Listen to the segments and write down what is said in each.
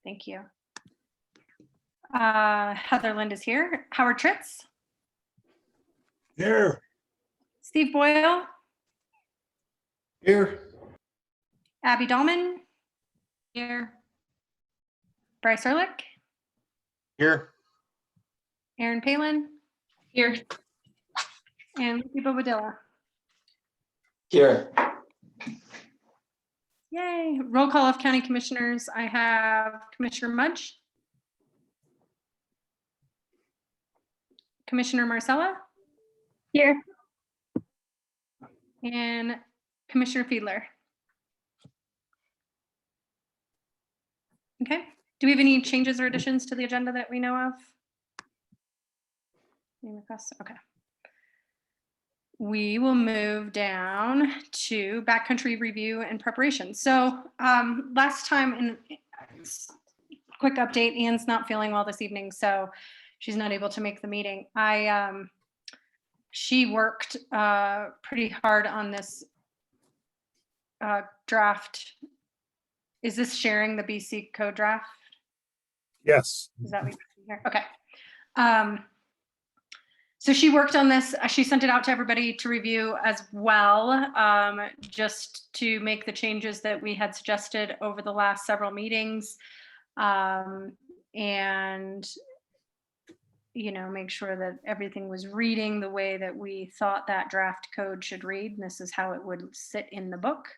Thank you. Heather Lind is here. Howard Tritz. Here. Steve Boyle. Here. Abby Dahlman. Here. Bryce Ehrlich. Here. Aaron Palin. Here. And Lucy Bobadilla. Here. Yay. Roll call of county commissioners. I have Commissioner Mudge. Commissioner Marcella. Here. And Commissioner Fiedler. Okay. Do we have any changes or additions to the agenda that we know of? Any requests? Okay. We will move down to backcountry review and preparation. So last time, in quick update, Ian's not feeling well this evening, so she's not able to make the meeting. She worked pretty hard on this draft. Is this sharing the BC code draft? Yes. Is that what you're here? Okay. So she worked on this. She sent it out to everybody to review as well, just to make the changes that we had suggested over the last several meetings, and make sure that everything was reading the way that we thought that draft code should read. And this is how it would sit in the book.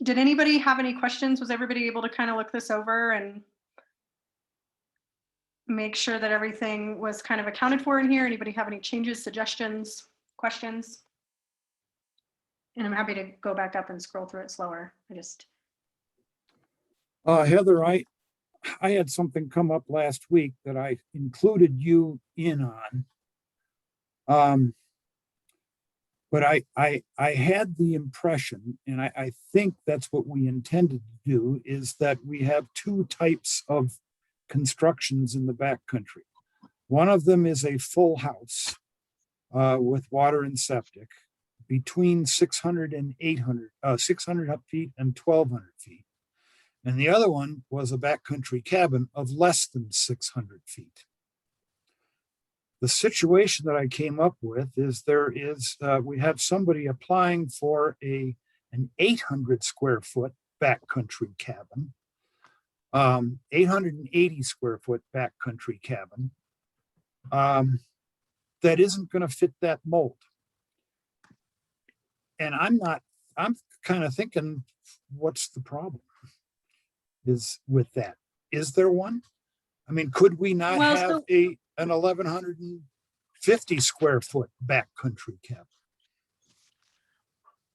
Did anybody have any questions? Was everybody able to kind of look this over and make sure that everything was kind of accounted for in here? Anybody have any changes, suggestions, questions? And I'm happy to go back up and scroll through it slower. Heather, I had something come up last week that I included you in on. But I had the impression, and I think that's what we intended to do, is that we have two types of constructions in the backcountry. One of them is a full house with water and septic between 600 and 800, 600 feet and 1,200 feet. And the other one was a backcountry cabin of less than 600 feet. The situation that I came up with is we have somebody applying for an 800 square foot backcountry cabin, 880 square foot backcountry cabin that isn't going to fit that mold. And I'm kind of thinking, what's the problem is with that? Is there one? I mean, could we not have an 1,150 square foot backcountry cabin?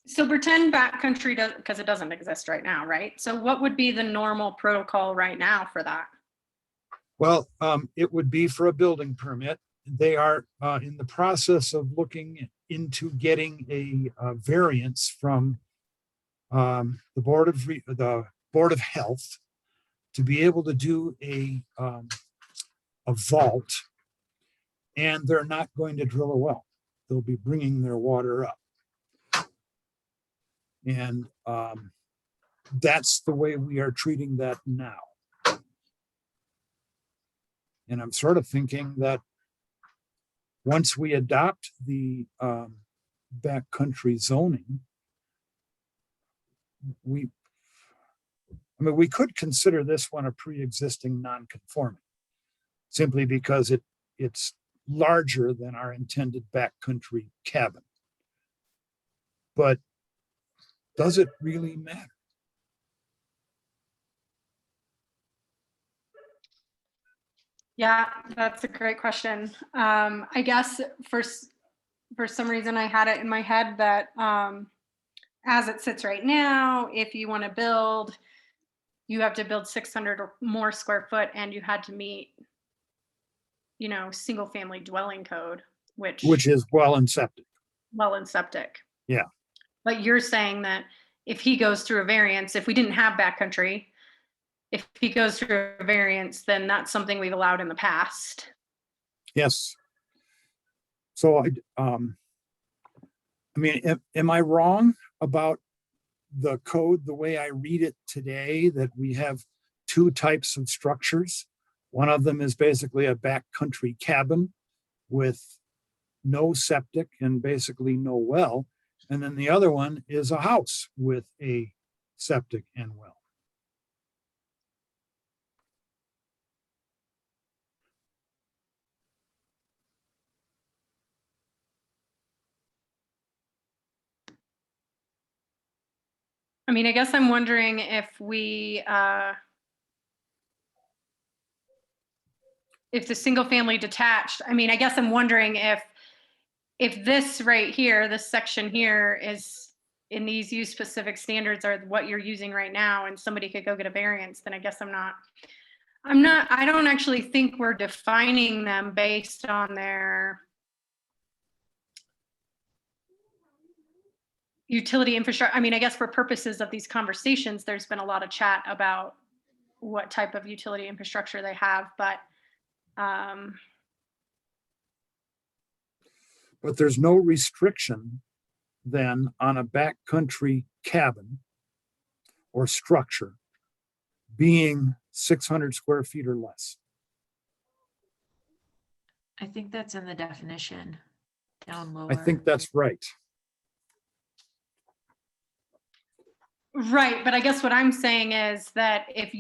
So pretend backcountry does, because it doesn't exist right now, right? So what would be the normal protocol right now for that? Well, it would be for a building permit. They are in the process of looking into getting a variance from the Board of Health to be able to do a vault, and they're not going to drill a well. They'll be bringing their water up. And that's the way we are treating that now. And I'm sort of thinking that once we adopt the backcountry zoning, we could consider this one a pre-existing non-conforming, simply because it's larger than our intended backcountry cabin. But does it really matter? Yeah, that's a great question. I guess for some reason I had it in my head that as it sits right now, if you want to build, you have to build 600 or more square foot, and you had to meet, single family dwelling code, which is well and septic. Well and septic. Yeah. But you're saying that if he goes through a variance, if we didn't have backcountry, if he goes through a variance, then that's something we've allowed in the past. Yes. So am I wrong about the code, the way I read it today, that we have two types of structures. One of them is basically a backcountry cabin with no septic and basically no well. And then the other one is a house with a septic and well. I mean, I guess I'm wondering if if the single family detached, I mean, I guess I'm wondering if this right here, this section here is in these use specific standards are what you're using right now and somebody could go get a variance, then I guess I don't actually think we're defining them based on their utility infrastructure. I mean, I guess for purposes of these conversations, there's been a lot of chat about what type of utility infrastructure they have, but there's no restriction then on a backcountry cabin or structure being 600 square feet or less. I think that's in the definition down lower. I think that's right. right, but I guess what I'm saying is that if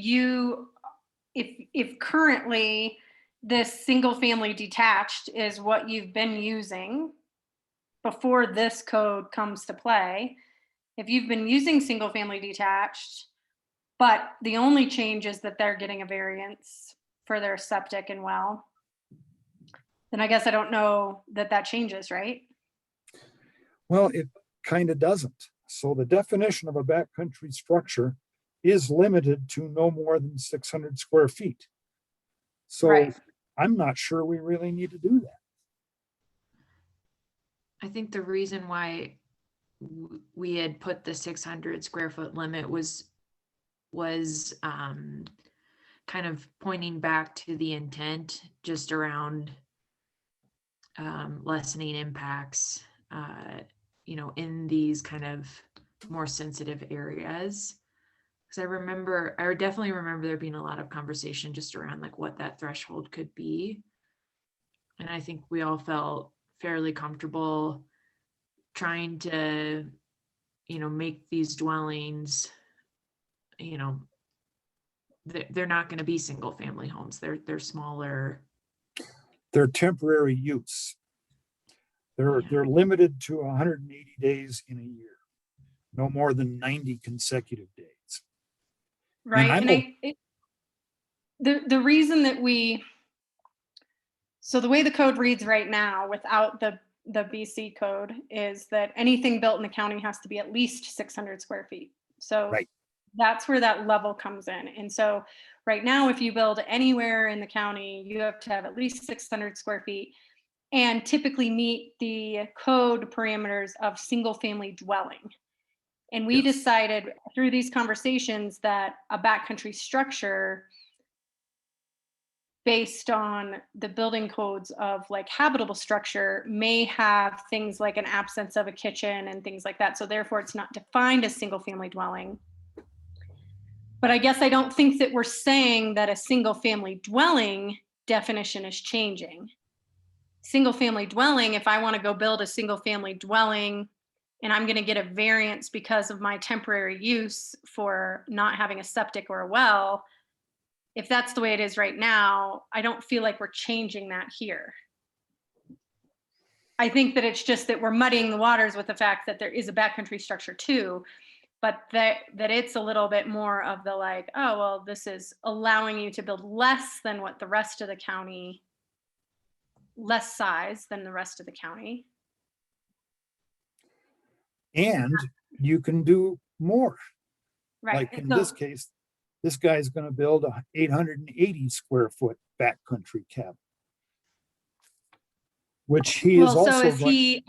currently this single family detached is what you've been using before this code comes to play, if you've been using single family detached, but the only change is that they're getting a variance for their septic and well, then I guess I don't know that that changes, right? Well, it kind of doesn't. So the definition of a backcountry structure is limited to no more than 600 square feet. So Right. I'm not sure we really need to do that. I think the reason why we had put the 600 square foot limit was kind of pointing back to the intent just around lessening impacts, in these kind of more sensitive areas. Because I definitely remember there being a lot of conversation just around like what that threshold could be. And I think we all felt fairly comfortable trying to, make these dwellings, they're not going to be single family homes. They're smaller. They're temporary use. They're limited to 180 days in a year, no more than 90 consecutive days. Right. And The reason that so the way the code reads right now without the BC code is that anything built in the county has to be at least 600 square feet. So Right. That's where that level comes in. And so right now, if you build anywhere in the county, you have to have at least 600 square feet and typically meet the code parameters of single family dwelling. And we Yes. decided through these conversations that a backcountry structure based on the building codes of like habitable structure may have things like an absence of a kitchen and things like that. So therefore it's not defined as single family dwelling. But I guess I don't think that we're saying that a single family dwelling definition is changing. Single family dwelling, if I want to go build a single family dwelling and I'm going to get a variance because of my temporary use for not having a septic or a well, if that's the way it is right now, I don't feel like we're changing that here. I think that it's just that we're muddying the waters with the fact that there is a backcountry structure too, but that it's a little bit more of the like, oh, well, this is allowing you to build less than what the rest of the county, less size than the rest of the county. And you can do more. Right. Like in So- this case, this guy's going to build a 880 square foot backcountry cabin, which he is well, also. so is going- he?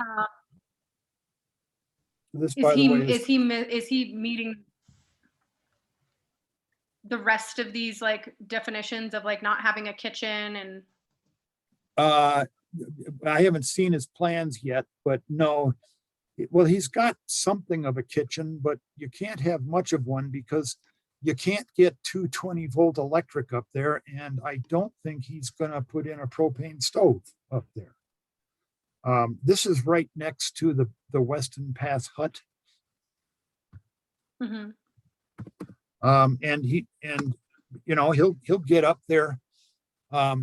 This, by the way, Is he meeting the rest of these like definitions of like not having a kitchen and? I haven't seen his plans yet, but no, Well, he's got something of a kitchen, but you can't have much of one because you can't get 220-volt electric up there. And I don't think he's gonna put in a propane stove up there. This is right next to the Weston Pass hut. Mhm. And he'll get up there, a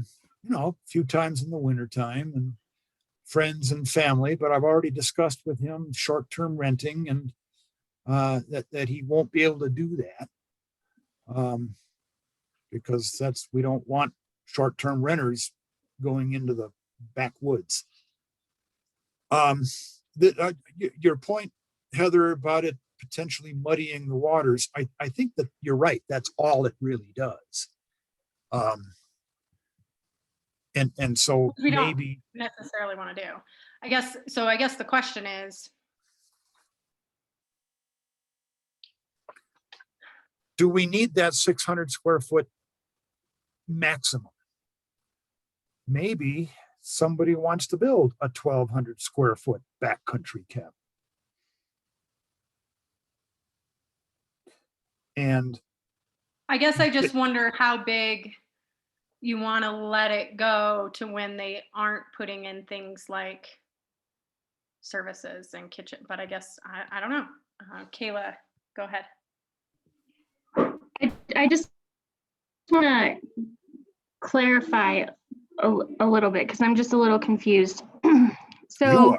few times in the wintertime and friends and family, but I've already discussed with him short-term renting and that he won't be able to do that. Because we don't want short-term renters going into the backwoods. Your point, Heather, about it potentially muddying the waters, I think that you're right. That's all it really does. And so We don't maybe necessarily want to do. I guess the question is, do we need that 600 square foot maximum? Maybe somebody wants to build a 1,200 square foot backcountry cabin. And I guess I just wonder how big you want to let it go to when they aren't putting in things like services and kitchen. But I guess I don't know. Kayla, go ahead. I just want to clarify a little bit because I'm just a little confused. you So are.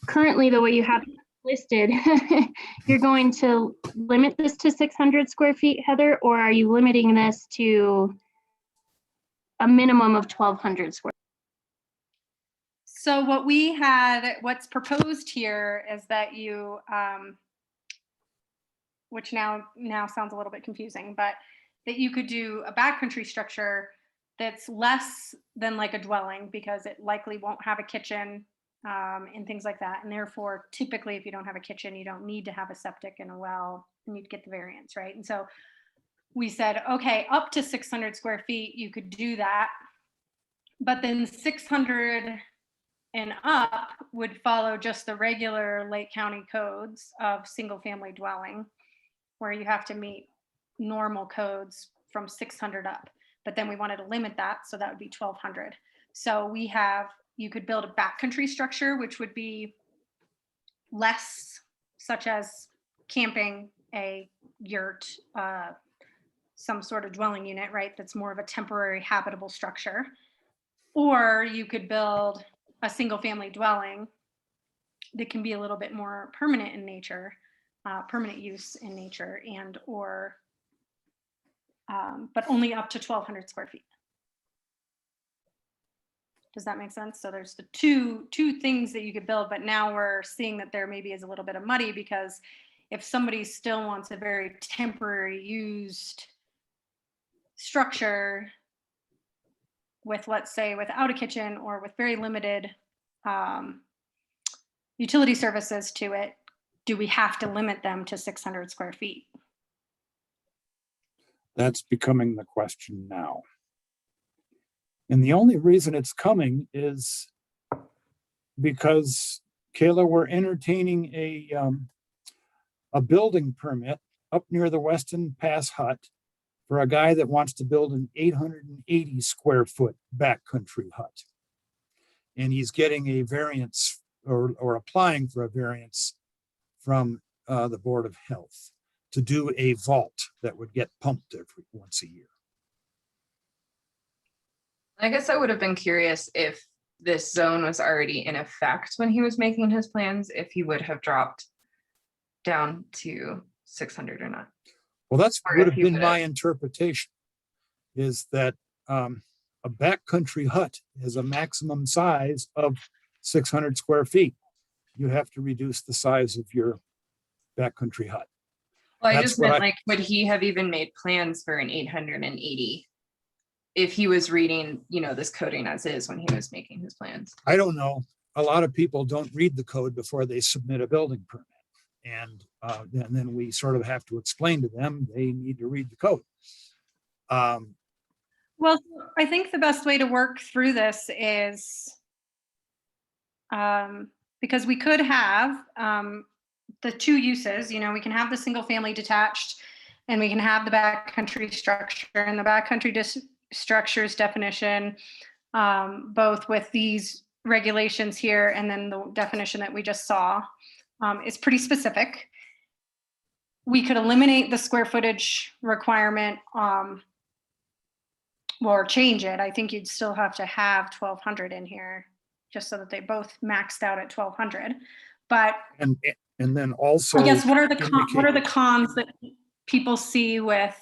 currently, the way you have it listed, you're going to limit this to 600 square feet, Heather, or are you limiting this to a minimum of 1,200 square? So what's proposed here is that you, which now sounds a little bit confusing, but that you could do a backcountry structure that's less than like a dwelling because it likely won't have a kitchen and things like that. And therefore, typically, if you don't have a kitchen, you don't need to have a septic and a well, and you'd get the variance, right? And so we said, okay, up to 600 square feet, you could do that. But then 600 and up would follow just the regular Lake County codes of single family dwelling, where you have to meet normal codes from 600 up. But then we wanted to limit that, so that would be 1,200. So you could build a backcountry structure, which would be less, such as camping, a yurt, some sort of dwelling unit, right? That's more of a temporary habitable structure. Or you could build a single family dwelling that can be a little bit more permanent in nature, permanent use in nature, but only up to 1,200 square feet. Does that make sense? So there's the two things that you could build, but now we're seeing that there maybe is a little bit of muddy because if somebody still wants a very temporary used structure with, let's say, without a kitchen or with very limited utility services to it, do we have to limit them to 600 square feet? That's becoming the question now. And the only reason it's coming is because, Kayla, we're entertaining a building permit up near the Weston Pass hut for a guy that wants to build an 880 square foot backcountry hut. And he's getting a variance or applying for a variance from the Board of Health to do a vault that would get pumped once a year. I guess I would have been curious if this zone was already in effect when he was making his plans, if he would have dropped down to 600 or not. Well, that's Or would if have you been could my have- interpretation, is that a backcountry hut is a maximum size of 600 square feet. You have to reduce the size of your backcountry hut. Well, I That's just what meant like, would he have even made plans for an 880 if he was reading, this coding as is when he was making his plans? I don't know. A lot of people don't read the code before they submit a building permit. And then we sort of have to explain to them they need to read the code. Well, I think the best way to work through this is because we could have the two uses, you know, we can have the single family detached and we can have the backcountry structure, and the backcountry structures definition, both with these regulations here and then the definition that we just saw, is pretty specific. We could eliminate the square footage requirement, or change it. I think you'd still have to have 1,200 in here, just so that they both maxed out at 1,200. But And then also. I guess what are the indicate- cons that people see with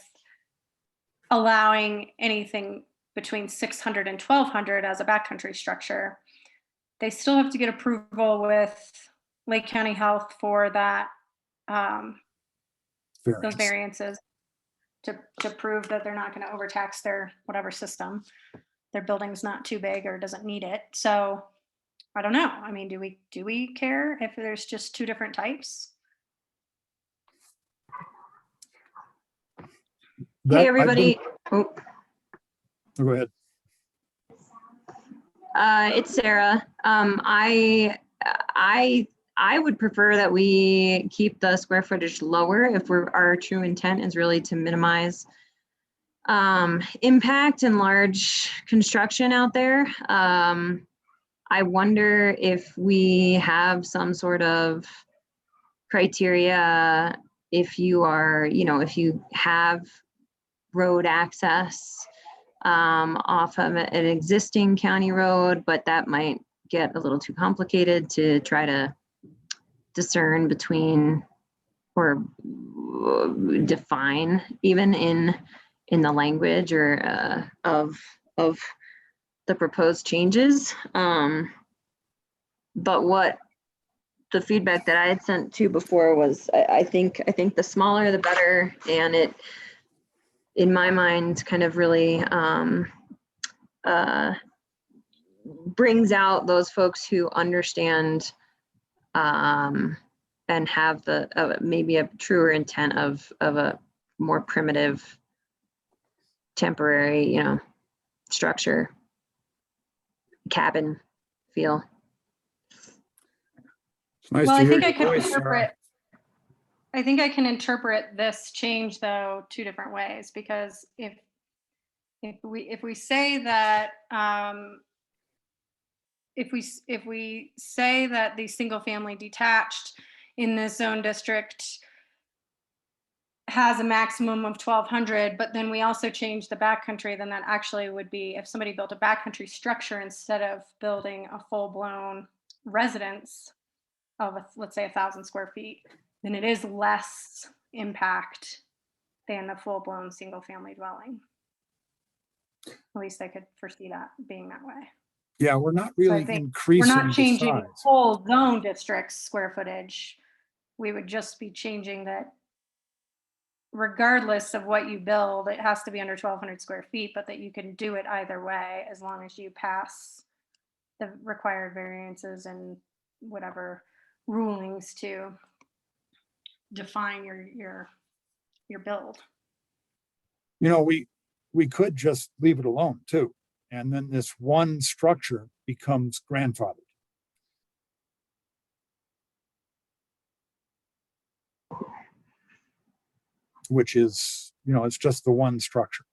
allowing anything between 600 and 1,200 as a backcountry structure? They still have to get approval with Lake County Health for that, those variance. variances to prove that they're not going to overtax their whatever system. Their building's not too big or doesn't need it. So I don't know. I mean, do we care if there's just two different types? That- Hey, everybody. Oh, go ahead. It's Sarah. I would prefer that we keep the square footage lower if our true intent is really to minimize impact and large construction out there. I wonder if we have some sort of criteria if you are, if you have road access off of an existing county road, but that might get a little too complicated to try to discern between or define even in the language or of the proposed changes. But what the feedback that I had sent to before was, I think the smaller the better, and it, in my mind, kind of really brings out those folks who understand and have the maybe a truer intent of a more primitive, temporary, structure, cabin feel. It's nice Well, to I hear think I your can voice, Sarah. interpret. I think I can interpret this change though two different ways, because if we say that if we say that the single family detached in this zone district has a maximum of 1,200, but then we also change the backcountry, then that actually would be if somebody built a backcountry structure instead of building a full-blown residence of let's say 1,000 square feet, then it is less impact than the full-blown single family dwelling. At least I could foresee that being that way. Yeah, we're not So really I think increasing we're not the changing size. whole zone district's square footage. We would just be changing that regardless of what you build, it has to be under 1,200 square feet, but that you can do it either way as long as you pass the required variances and whatever rulings to define your build. We could just leave it alone too. And then this one structure becomes grandfathered. Which is, it's just the one structure.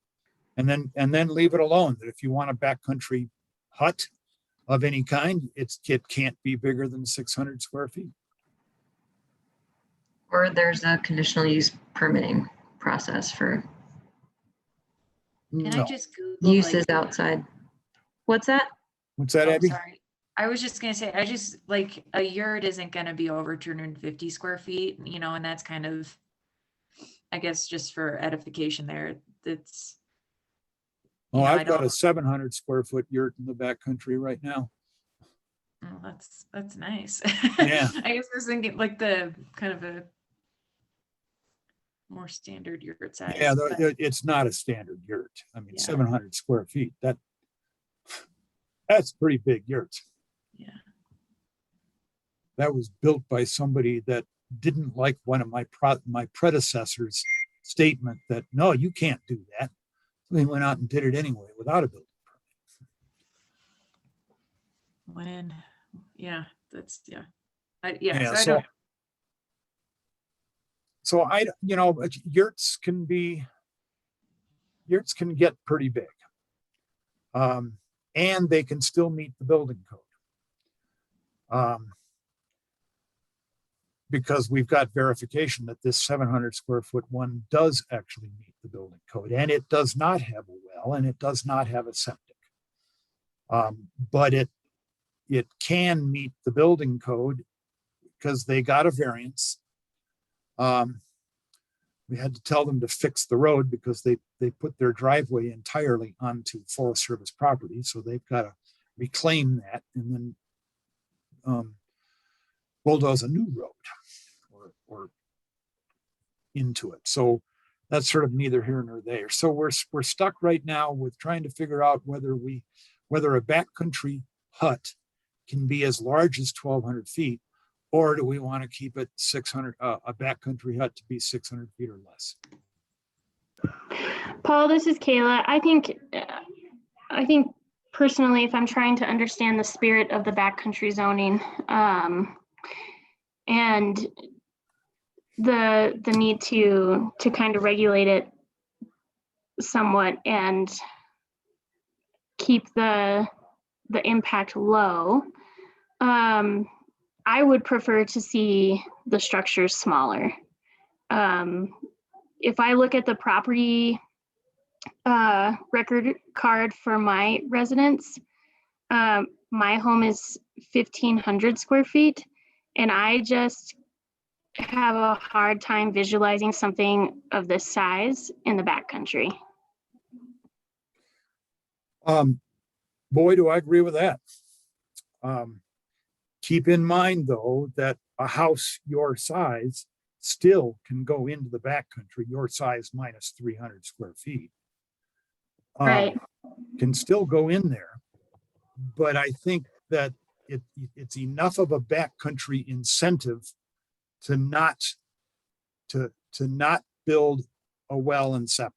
And then leave it alone, that if you want a backcountry hut of any kind, it can't be bigger than 600 square feet. Or there's a conditional use permitting process for Can No. I just Google uses like, outside. What's that? What's that, oh, Abby? sorry. I was just gonna say, I just like a yurt isn't gonna be over 250 square feet, and that's kind of, I guess, just for edification there. It's, Oh, I I've got don't- a 700 square foot yurt in the backcountry right now. oh, that's nice. Yeah. I guess I was thinking like the kind of a more standard yurt size. Yeah, but- it's not a standard yurt. I mean, Yeah. 700 square feet, that's pretty big yurt. Yeah. That was built by somebody that didn't like one of my predecessors' statement that, no, you can't do that. So they went out and did it anyway without a building permit. Yeah, that's, yeah. Yeah, Yeah, so I so- don't, So yurts can get pretty big. And they can still meet the building code. Because we've got verification that this 700 square foot one does actually meet the building code, and it does not have a well, and it does not have a septic. But it can meet the building code because they got a variance. We had to tell them to fix the road because they put their driveway entirely onto Forest Service property. So they've got to reclaim that and then bulldoze a new road or into it. So that's sort of neither here nor there. So we're stuck right now with trying to figure out whether a backcountry hut can be as large as 1,200 feet, or do we want to keep it 600, a backcountry hut to be 600 feet or less? Paul, this is Kayla. I think personally, if I'm trying to understand the spirit of the backcountry zoning, and the need to kind of regulate it somewhat and keep the impact low, I would prefer to see the structures smaller. If I look at the property record card for my residence, my home is 1,500 square feet, and I just have a hard time visualizing something of this size in the backcountry. Boy, do I agree with that. Keep in mind, though, that a house your size still can go into the backcountry, your size minus 300 square feet. Right. Can still go in there. But I think that it's enough of a backcountry incentive to not build a well and septic,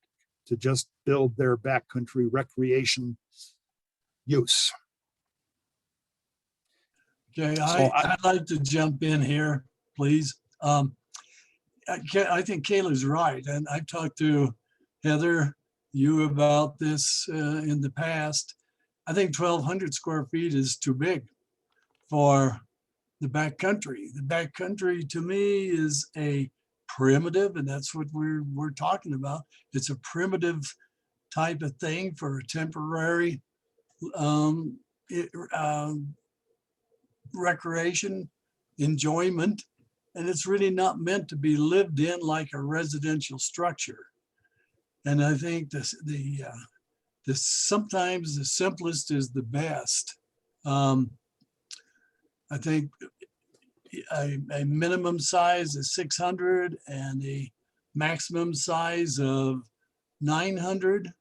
to just build their backcountry recreation use. Okay, So I'd like to jump in here, please. I think Kayla's right, and I've talked to Heather, you about this in the past. I think 1,200 square feet is too big for the backcountry. The backcountry to me is a primitive, and that's what we're talking about. It's a primitive type of thing for temporary recreation, enjoyment, and it's really not meant to be lived in like a residential structure. And I think sometimes the simplest is the best. I think a minimum size of 600 and a maximum size of 900,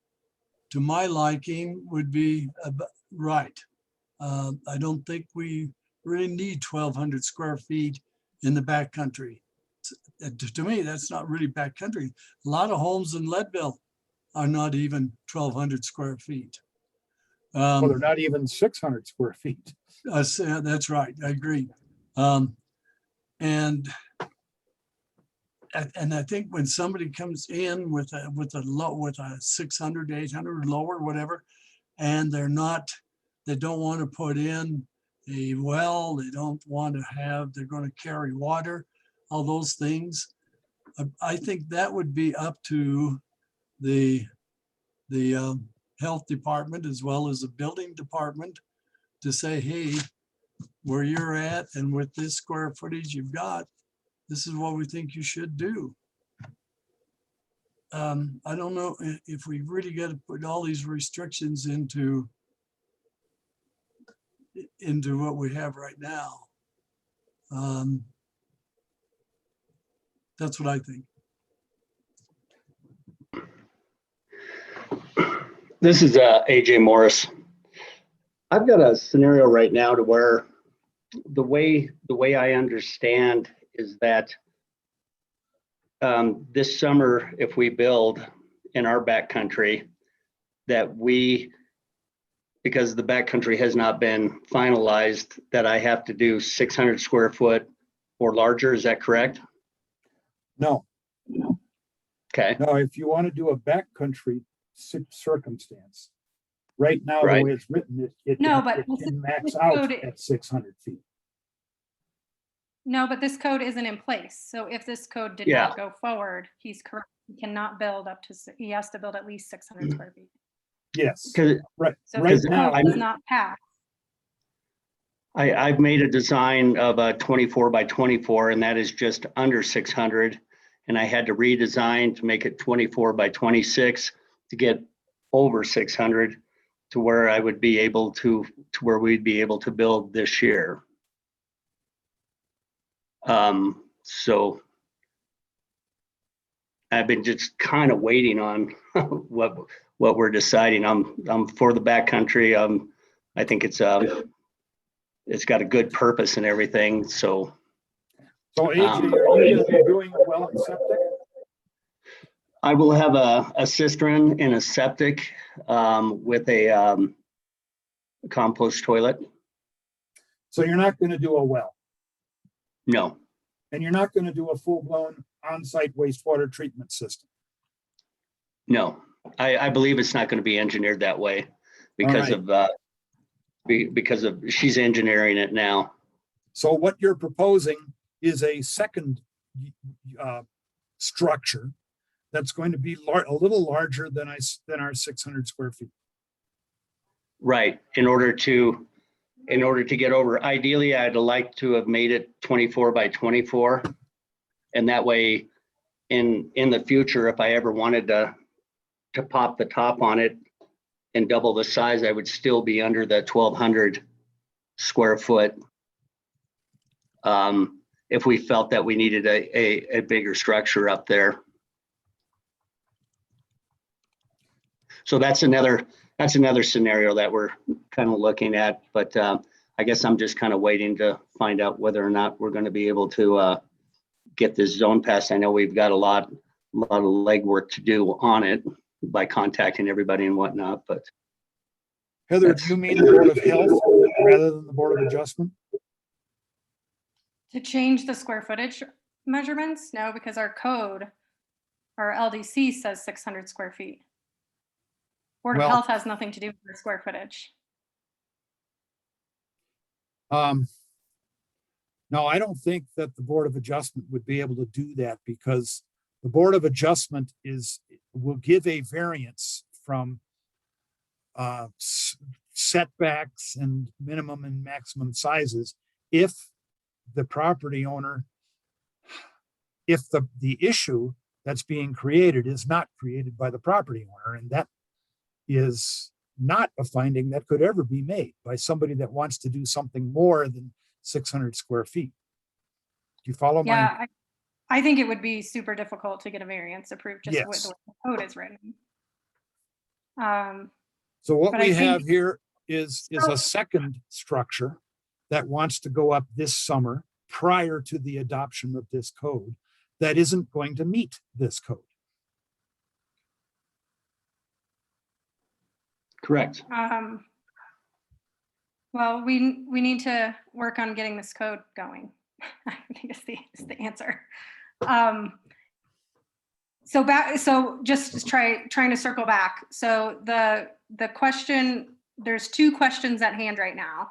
to my liking, would be right. I don't think we really need 1,200 square feet in the backcountry. To me, that's not really backcountry. A lot of homes in Leadville are not even 1,200 square feet. Well, they're not even 600 square feet. That's right. I agree. And I think when somebody comes in with a 600, 800 lower, whatever, and they don't want to put in a well, they don't want to have, they're going to carry water, all those things. I think that would be up to the health department as well as the building department to say, hey, where you're at and with this square footage you've got, this is what we think you should do. I don't know if we really got to put all these restrictions into what we have right now. That's what I think. This is AJ Morris. I've got a scenario right now to where the way I understand is that this summer, if we build in our backcountry, that we because the backcountry has not been finalized, that I have to do 600 square foot or larger. Is that correct? No, Okay, no, if you want to do a backcountry circumstance, right now, the Right. way it's written, it No, can- but it this can max this out code- at 600 feet. No, but this code isn't in place. So if this code did Yeah. not go forward, he's correct. He cannot build up to, he has to build at least 600 square feet. Yes, because right, So if right this now, code does not pass, I've made a design of a 24 by 24, and that is just under 600. And I had to redesign to make it 24 by 26 to get over 600 to where I would be able to where we'd be able to build this year. So I've been just kind of waiting on what we're deciding. I'm for the backcountry. I think it's got a good purpose and everything. So so AJ, are you gonna be doing a well and septic? I will have a cistern and a septic with a compost toilet. So you're not gonna do a well, No, and you're not gonna do a full-blown on-site wastewater treatment system. no. I believe it's not going to be engineered that way because right. because of she's engineering it now. So what you're proposing is a second structure that's going to be a little larger than our 600 square feet. Right. In order to get over, ideally, I'd like to have made it 24 by 24. And that way, in the future, if I ever wanted to pop the top on it and double the size, I would still be under the 1,200 square foot. If we felt that we needed a bigger structure up there. So that's another scenario that we're kind of looking at, but I guess I'm just kind of waiting to find out whether or not we're going to be able to get this zone passed. I know we've got a lot of legwork to do on it by contacting everybody and whatnot, but Heather, do you mean the Board of Health rather than the Board of Adjustment? to change the square footage measurements, no, because our code, our LDC says 600 square feet. Board of Well- Health has nothing to do with the square footage. No, I don't think that the Board of Adjustment would be able to do that because the Board of Adjustment will give a variance from setbacks and minimum and maximum sizes if the property owner, if the issue that's being created is not created by the property owner, and that is not a finding that could ever be made by somebody that wants to do something more than 600 square feet. Do you follow my? Yeah, I think it would be super difficult to get a variance approved just with Yes. the way the code is written. So what But I we think- have here is a second structure that wants to go up this summer prior to the adoption of this code that isn't going to meet this code. correct. Well, we need to work on getting this code going. I think is the answer. So just trying to circle back. So the question, there's two questions at hand right now.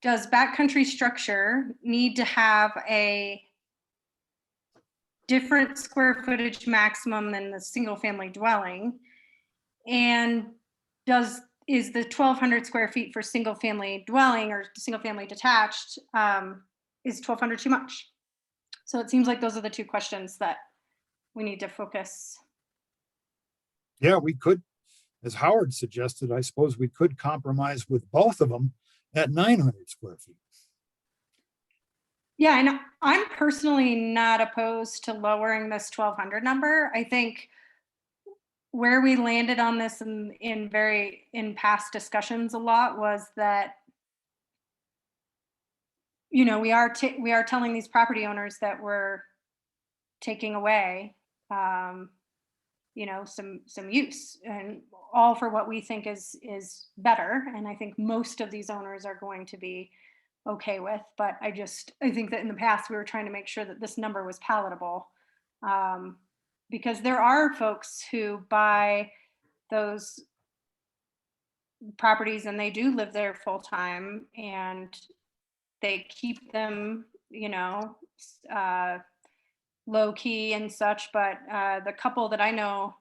Does backcountry structure need to have a different square footage maximum than the single family dwelling? And is the 1,200 square feet for single family dwelling or single family detached, is 1,200 too much? So it seems like those are the two questions that we need to focus. Yeah, we could, as Howard suggested, I suppose we could compromise with both of them at 900 square feet. Yeah, and I'm personally not opposed to lowering this 1,200 number. I think where we landed on this in past discussions a lot was that, you know, we are telling these property owners that we're taking away some use, and all for what we think is better. And I think most of these owners are going to be okay with, but I think that in the past we were trying to make sure that this number was palatable. Because there are folks who buy those properties and they do live there full time, and they keep them, low key and such. But the couple that I know,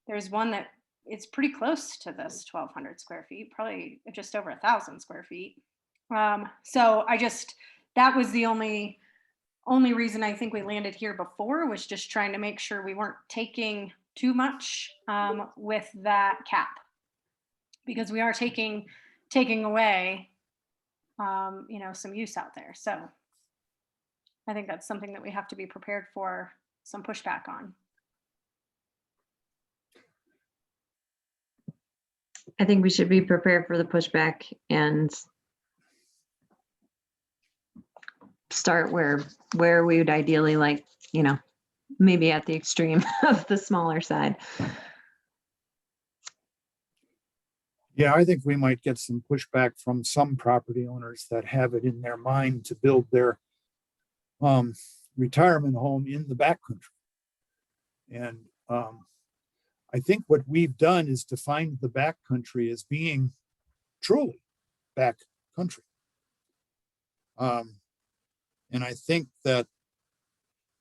there's one that it's pretty close to this 1,200 square feet, probably just over 1,000 square feet. So that was the only reason I think we landed here before, was just trying to make sure we weren't taking too much with that cap, because we are taking away some use out there. So I think that's something that we have to be prepared for some pushback on. I think we should be prepared for the pushback and start where we would ideally like, maybe at the extreme of the smaller side. Yeah, I think we might get some pushback from some property owners that have it in their mind to build their retirement home in the backcountry. And I think what we've done is define the backcountry as being truly backcountry. And I think that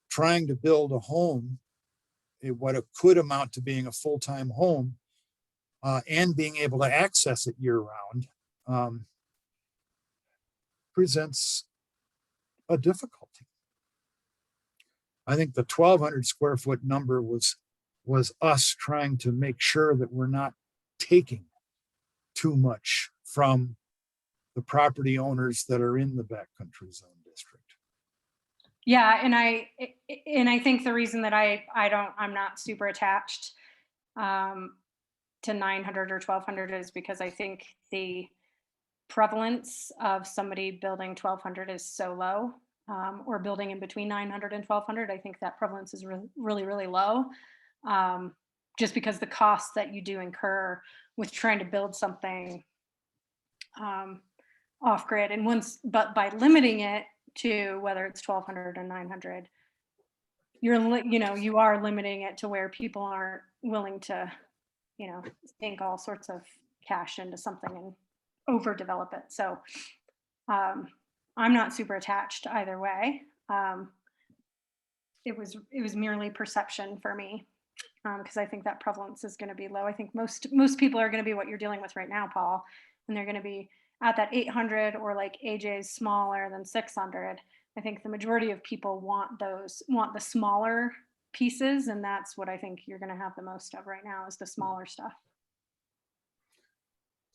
trying to build a home, what it could amount to being a full-time home, and being able to access it year-round, presents a difficulty. I think the 1,200 square foot number was us trying to make sure that we're not taking too much from the property owners that are in the backcountry zone district. Yeah, and I think the reason that I'm not super attached to 900 or 1,200 is because I think the prevalence of somebody building 1,200 is so low, or building in between 900 and 1,200. I think that prevalence is really, really low, just because the costs that you do incur with trying to build something off grid. And but by limiting it to whether it's 1,200 or 900, you are limiting it to where people aren't willing to sink all sorts of cash into something and overdevelop it. So I'm not super attached either way. It was merely perception for me, because I think that prevalence is going to be low. I think most people are going to be what you're dealing with right now, Paul, and they're going to be at that 800, or like AJ's smaller than 600. I think the majority of people want the smaller pieces, and that's what I think you're going to have the most of right now, is the smaller stuff.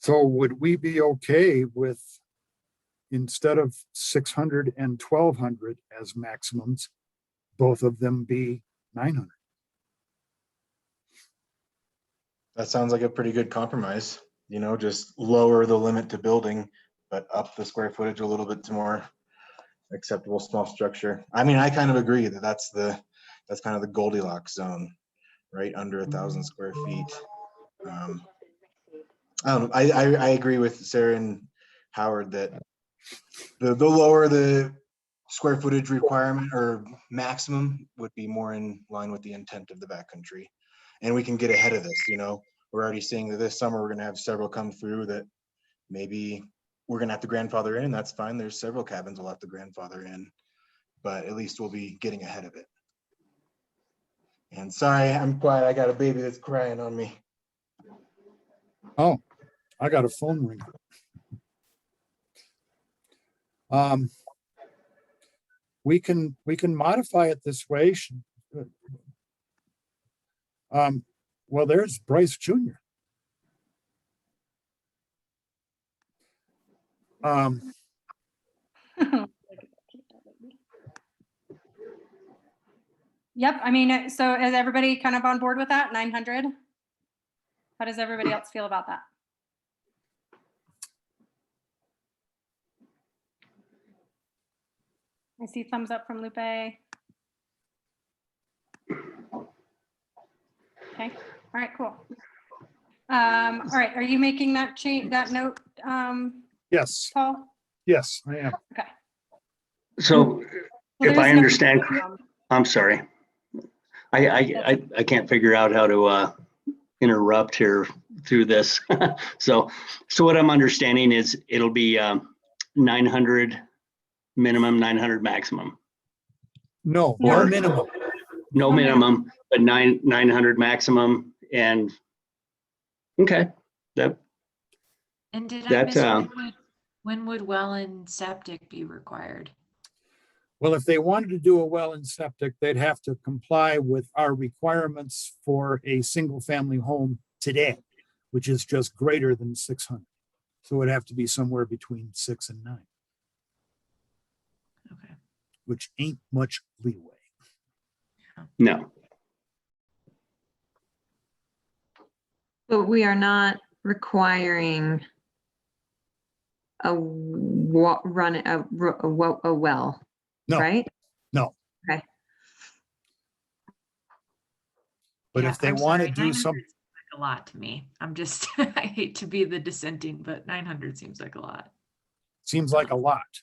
So would we be okay with, instead of 600 and 1,200 as maximums, both of them be 900? That sounds like a pretty good compromise, just lower the limit to building, but up the square footage a little bit to more acceptable small structure. I mean, I kind of agree that that's kind of the Goldilocks zone, right under 1,000 square feet. I agree with Sarah and Howard that the lower the square footage requirement or maximum would be more in line with the intent of the backcountry. And we can get ahead of this, we're already seeing that this summer we're going to have several come through that maybe we're going to have to grandfather in. That's fine. There's several cabins we'll have to grandfather in, but at least we'll be getting ahead of it. And sorry, I'm quiet. I got a baby that's crying on me. Oh, I got a phone ring. We can modify it this way. Well, there's Bryce Jr. Yep. I mean, so is everybody kind of on board with that 900? How does everybody else feel about that? I see thumbs up from Lupe. Okay, all right, cool. All right, are you making that change, that note, Yes, Paul? yes, I am. Okay. So Well, if there's I no- understand, I'm sorry. I can't figure out how to interrupt here through this. So what I'm understanding is it'll be 900 minimum, 900 maximum. No, No. no minimum. No No minimum. minimum, but 900 maximum. And okay, that And did I That, miss when would well and septic be required? Well, if they wanted to do a well and septic, they'd have to comply with our requirements for a single family home today, which is just greater than 600. So it'd have to be somewhere between 6 and 9, Okay. which ain't much leeway. no. But we are not requiring a run a well, No. right? No. Okay. But Yeah, if they I'm want to sorry, do 900 something, seems like a lot to me. I'm just, I hate to be the dissenting, but 900 seems like a lot. seems like a lot.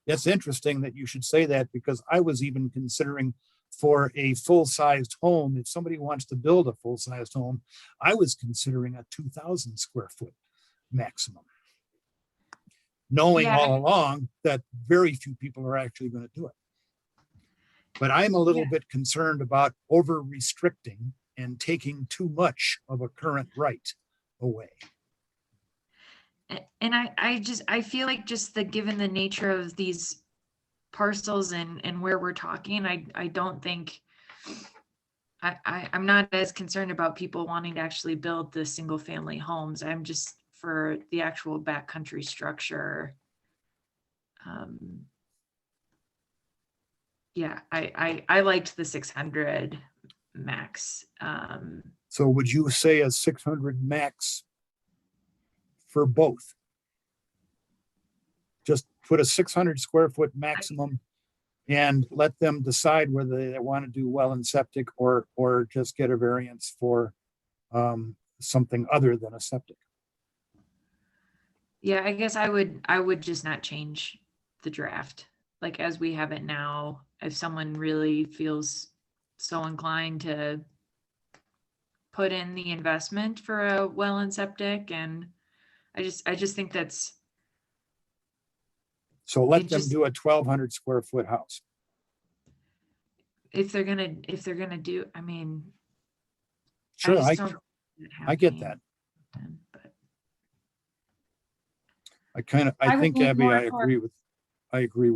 It's interesting that you should say that because I was even considering for a full-sized home, if somebody wants to build a full-sized home, I was considering a 2,000 square foot maximum. Knowing Yeah. all along that very few people are actually going to do it. But I'm a little bit concerned about over restricting and taking too much of a current right away. And I feel like just given the nature of these parcels and where we're talking, I don't think I'm not as concerned about people wanting to actually build the single family homes. I'm just for the actual backcountry structure. Yeah, I liked the 600 max. So would you say a 600 max for both? Just put a 600 square foot maximum and let them decide whether they want to do well and septic or just get a variance for something other than a septic. Yeah, I guess I would just not change the draft. Like as we have it now, if someone really feels so inclined to put in the investment for a well and septic, and I just think that's, So let It them just- do a 1,200 square foot house. if they're gonna do, I mean, Sure, just I don't see it get happening, that. but I would think, lean Abby, more I agree with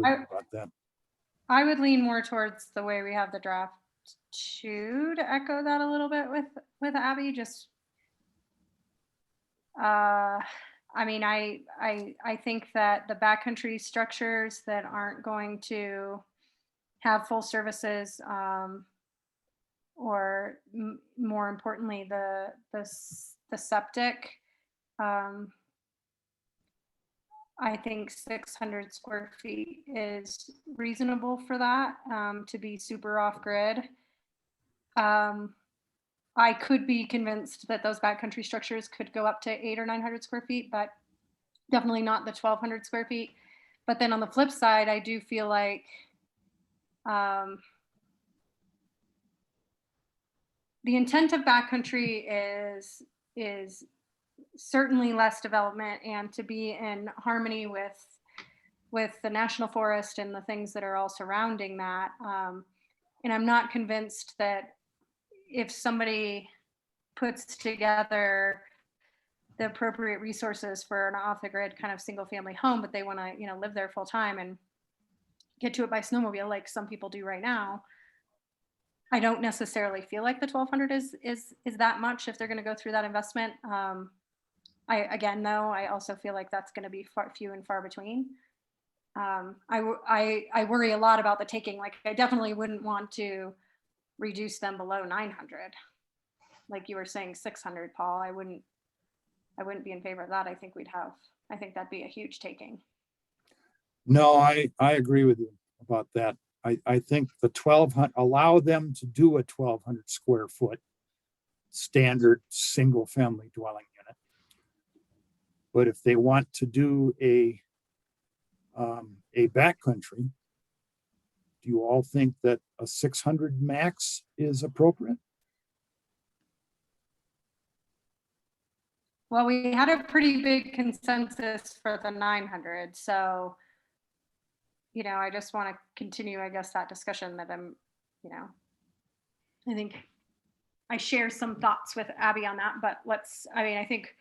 you about that. I would lean more towards the way we have the draft too, to echo that a little bit with Abby, just I mean, I think that the backcountry structures that aren't going to have full services, or more importantly, the septic, I think 600 square feet is reasonable for that, to be super off grid. I could be convinced that those backcountry structures could go up to 800 or 900 square feet, but definitely not the 1,200 square feet. But then on the flip side, I do feel like the intent of backcountry is certainly less development and to be in harmony with the national forest and the things that are all surrounding that. And I'm not convinced that if somebody puts together the appropriate resources for an off the grid kind of single family home, but they want to, live there full time and get to it by snowmobile, like some people do right now. I don't necessarily feel like the 1,200 is that much if they're going to go through that investment. I also feel like that's going to be few and far between. I worry a lot about the taking. Like I definitely wouldn't want to reduce them below 900. Like you were saying 600, Paul. I wouldn't be in favor of that. I think that'd be a huge taking. No, I agree with you about that. I think the 1,200, allow them to do a 1,200 square foot standard single-family dwelling unit. But if they want to do a backcountry, do you all think that a 600 max is appropriate? Well, we had a pretty big consensus for the 900, so, you know, I just want to continue, I guess, that discussion that I'm, you know, I think I share some thoughts with Abby on that, but I mean, I think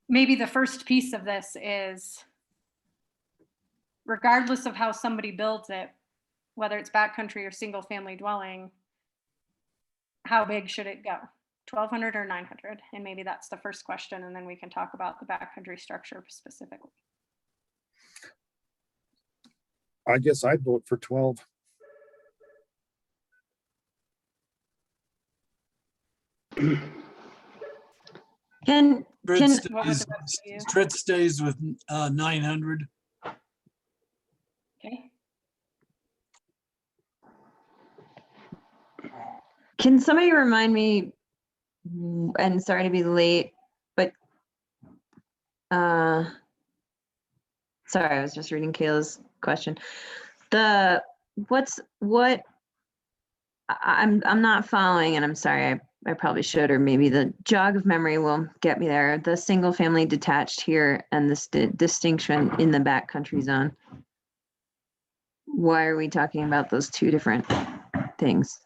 maybe the first piece of this is, regardless of how somebody builds it, whether it's backcountry or single family dwelling, how big should it go? 1,200 or 900? And maybe that's the first question, and then we can talk about the backcountry structure specifically. I guess I'd vote for 12. Can, Fred can, What would stays, the rest of you? Fred stays with 900. Okay. can somebody remind me, and sorry to be late, but sorry, I was just reading Kayla's question. I'm not following, and I'm sorry, I probably should, or maybe the jog of memory will get me there. The single family detached here and this distinction in the backcountry zone. Why are we talking about those two different things?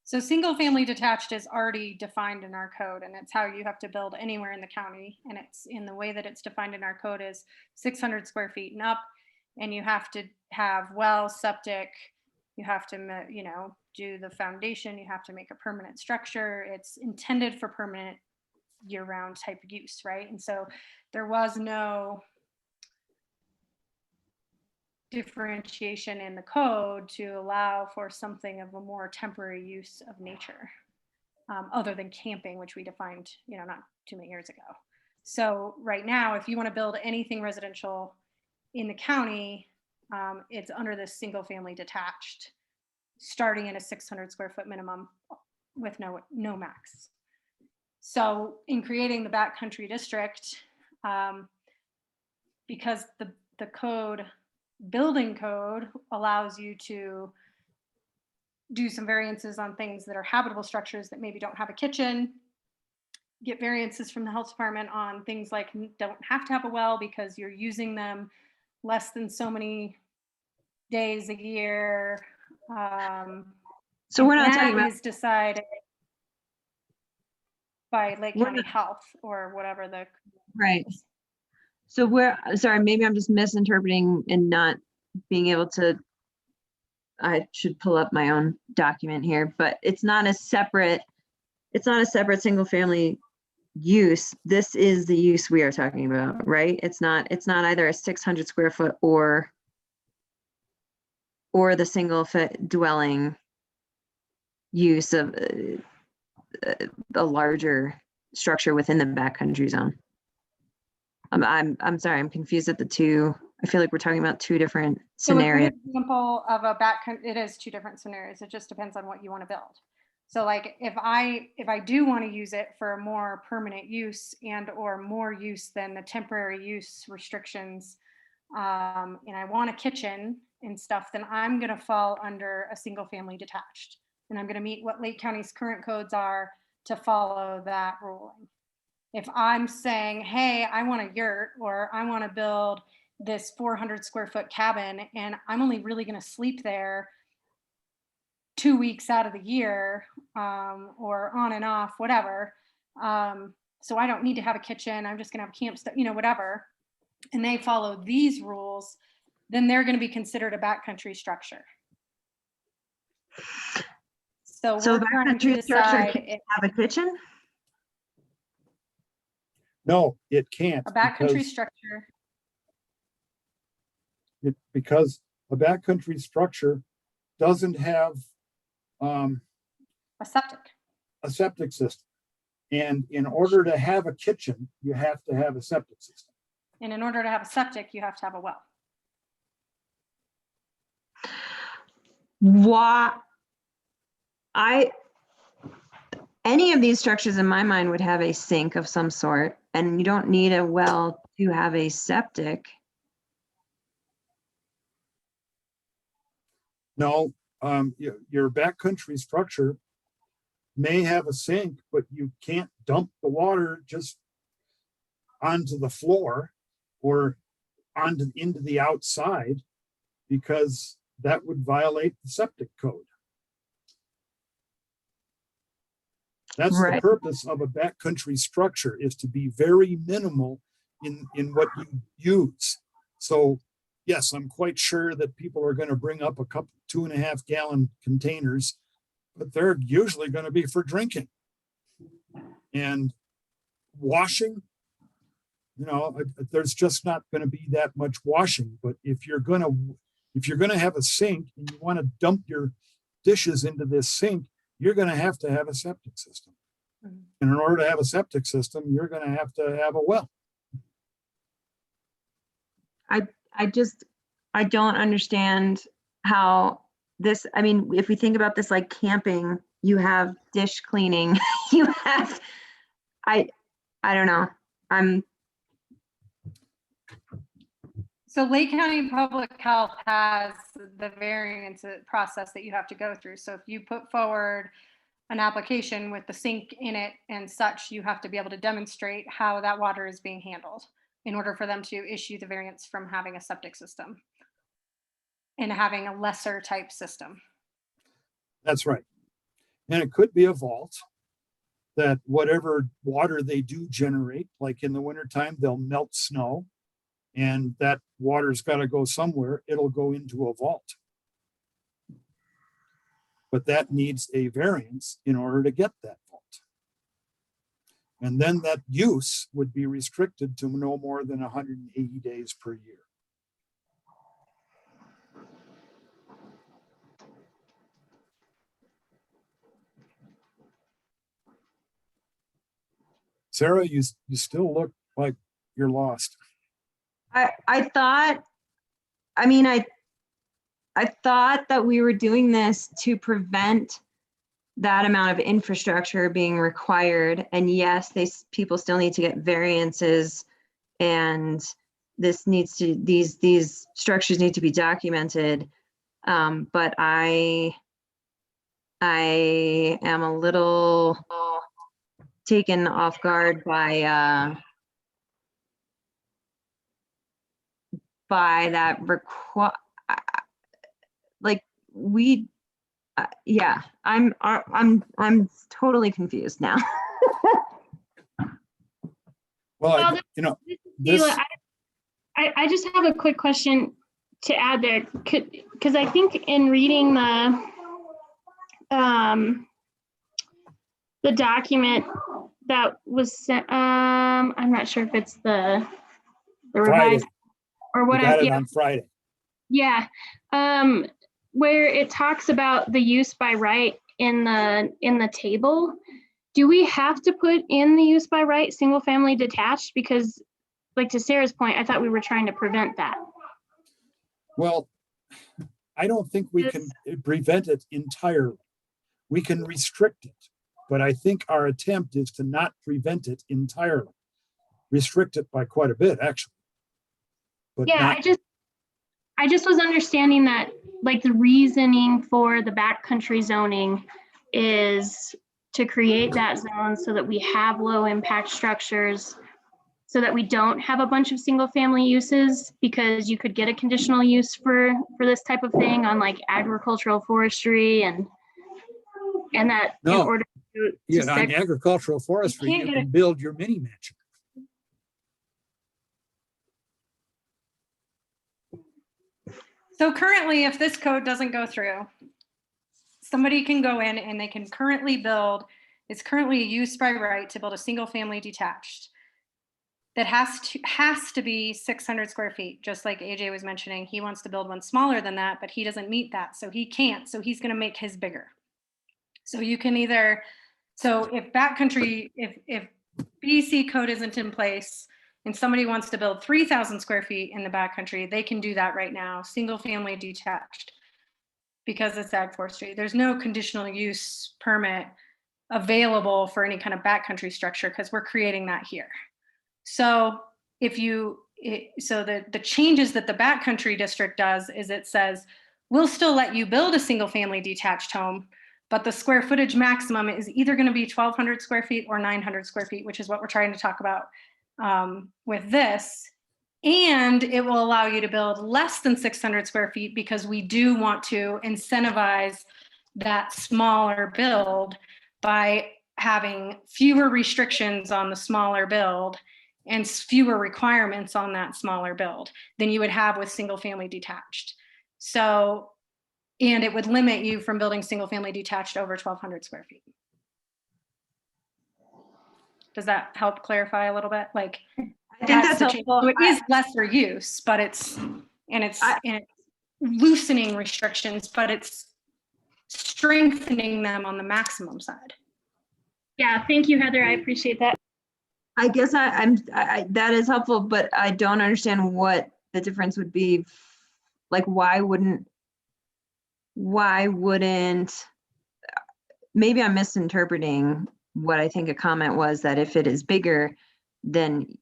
So single family detached is already defined in our code, and it's how you have to build anywhere in the county. And it's in the way that it's defined in our code is 600 square feet and up. And you have to have well, septic, you have to, you know, do the foundation, you have to make a permanent structure. It's intended for permanent year-round type use, right? And so there was no differentiation in the code to allow for something of a more temporary use of nature, other than camping, which we defined, you know, not too many years ago. So right now, if you want to build anything residential in the county, it's under this single family detached, starting at a 600 square foot minimum with no max. So in creating the backcountry district, because the code, building code, allows you to do some variances on things that are habitable structures that maybe don't have a kitchen, get variances from the health department on things like don't have to have a well because you're using them less than so many days a year. So we're not that talking about, is decided by Lake We're County not- Health or whatever the. right. So sorry, maybe I'm just misinterpreting and not being able to, I should pull up my own document here, but it's not a separate single family use. This is the use we are talking about, right? It's not either a 600 square foot or the single dwelling use of a larger structure within the backcountry zone. I'm sorry, I'm confused at the two. I feel like we're talking about two different scenarios. So a good example of a backcountry, it is two different scenarios. It just depends on what you want to build. So like if I do want to use it for a more permanent use and or more use than the temporary use restrictions, and I want a kitchen and stuff, then I'm going to fall under a single family detached. And I'm going to meet what Lake County's current codes are to follow that ruling. If I'm saying, hey, I want a yurt or I want to build this 400 square foot cabin and I'm only really going to sleep there 2 weeks out of the year, or on and off, whatever. So I don't need to have a kitchen. I'm just going to have camp stuff, you know, whatever. And they follow these rules, then they're going to be considered a backcountry structure. So So we're trying to backcountry structure decide can't if have a kitchen? No, it can't. a backcountry because structure. because a backcountry structure doesn't have A septic. a septic system. And in order to have a kitchen, you have to have a septic system. And in order to have a septic, you have to have a well. Why? any of these structures in my mind would have a sink of some sort, and you don't need a well to have a septic. No, your backcountry structure may have a sink, but you can't dump the water just onto the floor or into the outside, because that would violate the septic code. That's the Right. purpose of a backcountry structure, is to be very minimal in what you use. So yes, I'm quite sure that people are going to bring up a couple 2.5 gallon containers, but they're usually going to be for drinking and washing. There's just not going to be that much washing. But if you're going to have a sink and you want to dump your dishes into this sink, you're going to have a septic system. And in order to have a septic system, you're going to have a well. I don't understand how this, I mean, if we think about this like camping, you have dish cleaning, you have, I don't know. So Lake County Public Health has the variance process that you have to go through. So if you put forward an application with the sink in it and such, you have to be able to demonstrate how that water is being handled in order for them to issue the variance from having a septic system and having a lesser type system. That's right. And it could be a vault that whatever water they do generate, like in the wintertime, they'll melt snow, and that water's got to go somewhere. It'll go into a vault. But that needs a variance in order to get that vault. And then that use would be restricted to no more than 180 days per year. Sarah, you still look like you're lost. I thought that we were doing this to prevent that amount of infrastructure being required. And yes, people still need to get variances, and these structures need to be documented. But I am a little taken off guard by that yeah, I'm totally confused now. Well, this, I just have a quick question to add there, because I think in reading the document that was sent, I'm not sure if it's the revised or what we got it on Friday. Yeah, where it talks about the use by right in the table. Do we have to put in the use by right single family detached? Because, like to Sarah's point, I thought we were trying to prevent that. Well, I don't think we can prevent it entirely. We can restrict it, but I think our attempt is to not prevent it entirely. Restrict it by quite a bit, actually. But yeah, I just was understanding that, like, the reasoning for the backcountry zoning is to create that zone so that we have low impact structures, so that we don't have a bunch of single family uses, because you could get a conditional use for this type of thing on like agricultural forestry and that in order to on agricultural forestry, you can build your mini mansion. So currently, if this code doesn't go through, somebody can go in and they can currently build, it's currently a use by right to build a single family detached. That has to be 600 square feet, just like AJ was mentioning. He wants to build one smaller than that, but he doesn't meet that, so he can't. So he's going to make his bigger. So you can either, so if backcountry, if BC code isn't in place and somebody wants to build 3,000 square feet in the backcountry, they can do that right now, single family detached, because it's ag forestry. There's no conditional use permit available for any kind of backcountry structure because we're creating that here. So so the changes that the Backcountry District does is it says, we'll still let you build a single family detached home, but the square footage maximum is either going to be 1,200 square feet or 900 square feet, which is what we're trying to talk about with this. And it will allow you to build less than 600 square feet because we do want to incentivize that smaller build by having fewer restrictions on the smaller build and fewer requirements on that smaller build than you would have with single family detached. So, and it would limit you from building single family detached over 1,200 square feet. Does that help clarify a little bit? Like, I think that's the change. helpful. So it is lesser use, but it's loosening restrictions, but it's strengthening them on the maximum side. Yeah, thank you, Heather. I appreciate that. I guess that is helpful, but I don't understand what the difference would be. Like, why wouldn't, maybe I'm misinterpreting what I think a comment was, that if it is bigger, then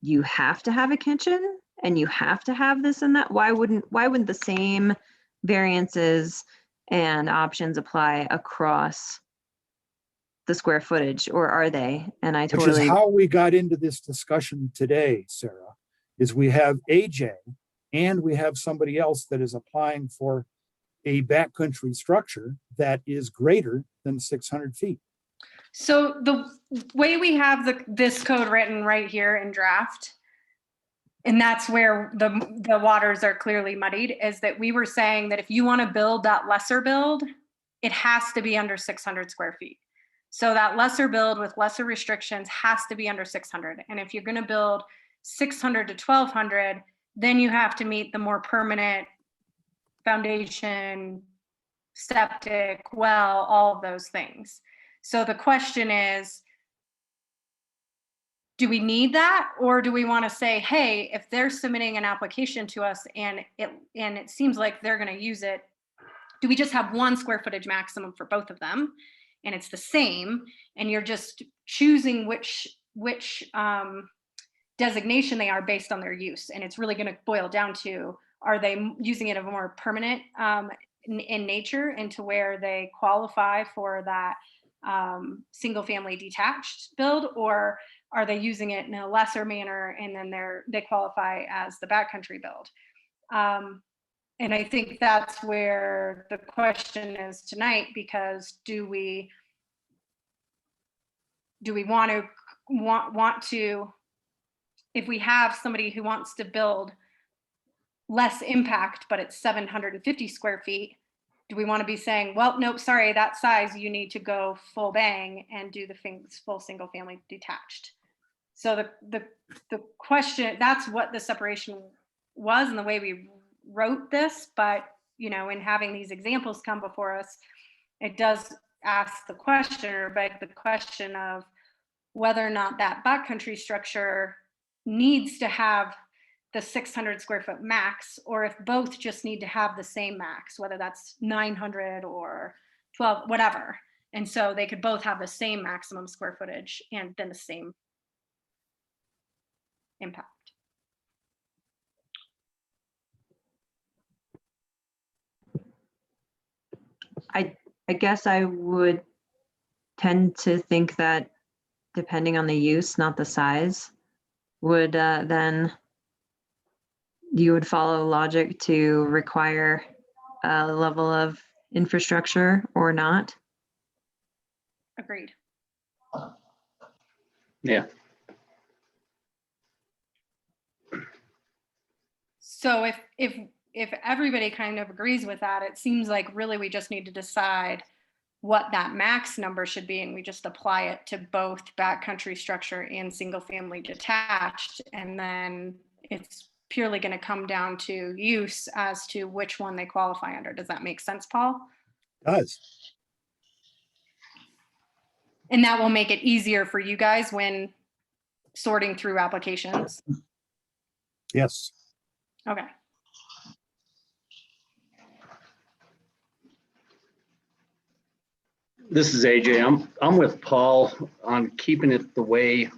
you have to have a kitchen and you have to have this and that. Why wouldn't the same variances and options apply across the square footage, or are they? And I Which totally. is how we got into this discussion today, Sarah, is we have AJ and we have somebody else that is applying for a backcountry structure that is greater than 600 feet. So the way we have this code written right here in draft, and that's where the waters are clearly muddied, is that we were saying that if you want to build that lesser build, it has to be under 600 square feet. So that lesser build with lesser restrictions has to be under 600. And if you're going to build 600 to 1,200, then you have to meet the more permanent foundation, septic, well, all of those things. So the question is, do we need that? Or do we want to say, hey, if they're submitting an application to us and it seems like they're going to use it, do we just have one square footage maximum for both of them? And it's the same, and you're just choosing which designation they are based on their use. And it's really going to boil down to, are they using it of a more permanent in nature, into where they qualify for that single family detached build, or are they using it in a lesser manner and then they qualify as the backcountry build? And I think that's where the question is tonight, because do we want to, if we have somebody who wants to build less impact, but it's 750 square feet, do we want to be saying, well, nope, sorry, that size, you need to go full bang and do the full single family detached? So the question, that's what the separation was and the way we wrote this. But, you know, in having these examples come before us, it does ask the question, or beg the question of whether or not that backcountry structure needs to have the 600 square foot max, or if both just need to have the same max, whether that's 900 or 12, whatever. And so they could both have the same maximum square footage and then the same impact. I guess I would tend to think that depending on the use, not the size, would then you would follow logic to require a level of infrastructure or not. Agreed. Yeah. So if everybody kind of agrees with that, it seems like really we just need to decide what that max number should be, and we just apply it to both backcountry structure and single family detached, and then it's purely going to come down to use as to which one they qualify under. Does that make sense, Paul? Does. And that will make it easier for you guys when sorting through applications. Yes. Okay. This is AJ. I'm with Paul on keeping it the way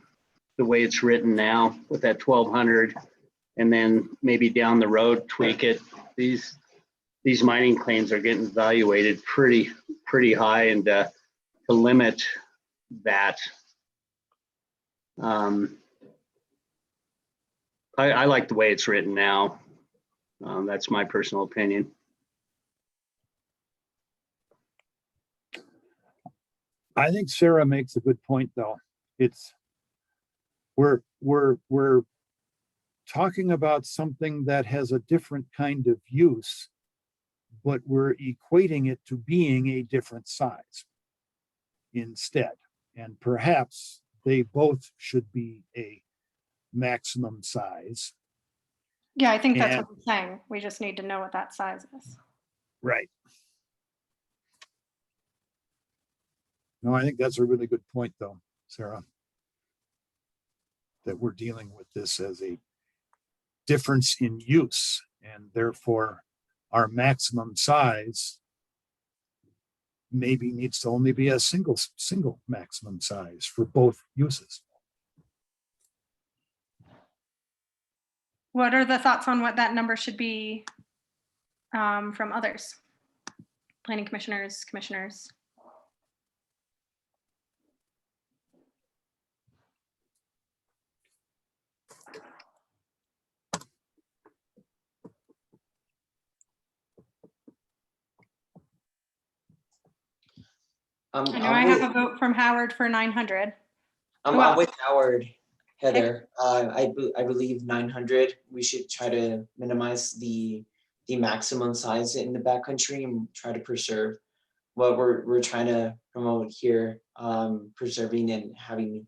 it's written now with that 1,200, and then maybe down the road tweak it. These mining claims are getting evaluated pretty high, and to limit that, I like the way it's written now. That's my personal opinion. I think Sarah makes a good point, though. We're talking about something that has a different kind of use, but we're equating it to being a different size instead. And perhaps they both should be a maximum size. Yeah, I think that's And- what I'm saying. We just need to know what that size is. Right. No, I think that's a really good point, though, Sarah. That we're dealing with this as a difference in use, and therefore our maximum size maybe needs to only be a single maximum size for both uses. What are the thoughts on what that number should be from others? Planning commissioners. I know I have a vote from Howard for 900. Who I'm else? with Howard, Heather. I believe 900. We should try to minimize the maximum size in the backcountry and try to preserve what we're trying to promote here, preserving and having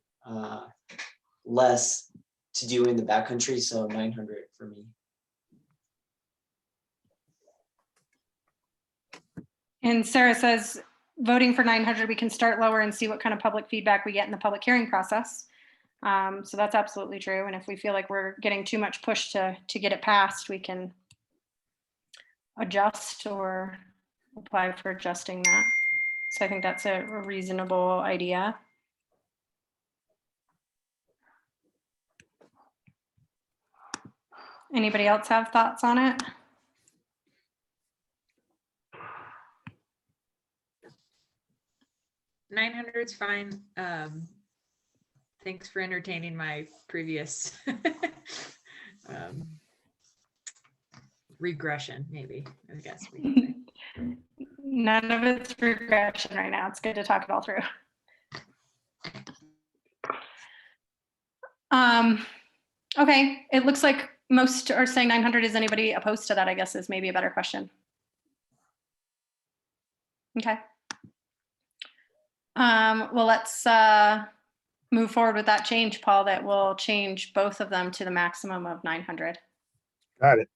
less to do in the backcountry. So 900 for me. And Sarah says, voting for 900, we can start lower and see what kind of public feedback we get in the public hearing process. So that's absolutely true. And if we feel like we're getting too much push to get it passed, we can adjust or apply for adjusting that. So I think that's a reasonable idea. Anybody else have thoughts on it? $900's fine. Thanks for entertaining my previous regression, maybe, I guess we could say. None of it's regression right now. It's good to talk it all through. Okay, it looks like most are saying 900. Is anybody opposed to that? I guess is maybe a better question. Okay. Well, let's move forward with that change, Paul, that will change both of them to the maximum of 900. Got it.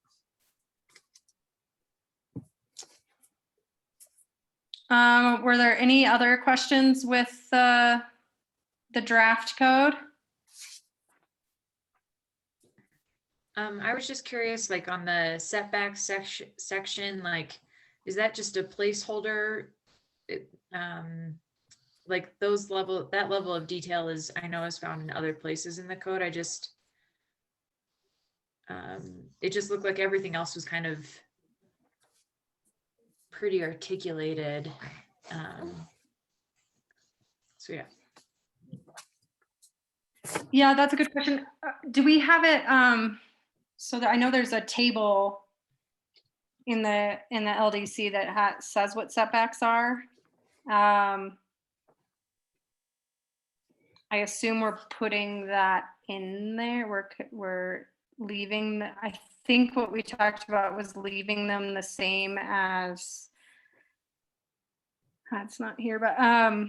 Were there any other questions with the draft code? I was just curious, like on the setback section, like, is that just a placeholder? Like that level of detail is, I know, is found in other places in the code. I just, it just looked like everything else was kind of pretty articulated. So yeah. Yeah, that's a good question. Do we have it? So that I know there's a table in the LDC that says what setbacks are. I assume we're putting that in there. We're leaving. I think what we talked about was leaving them the same as. That's not here, but The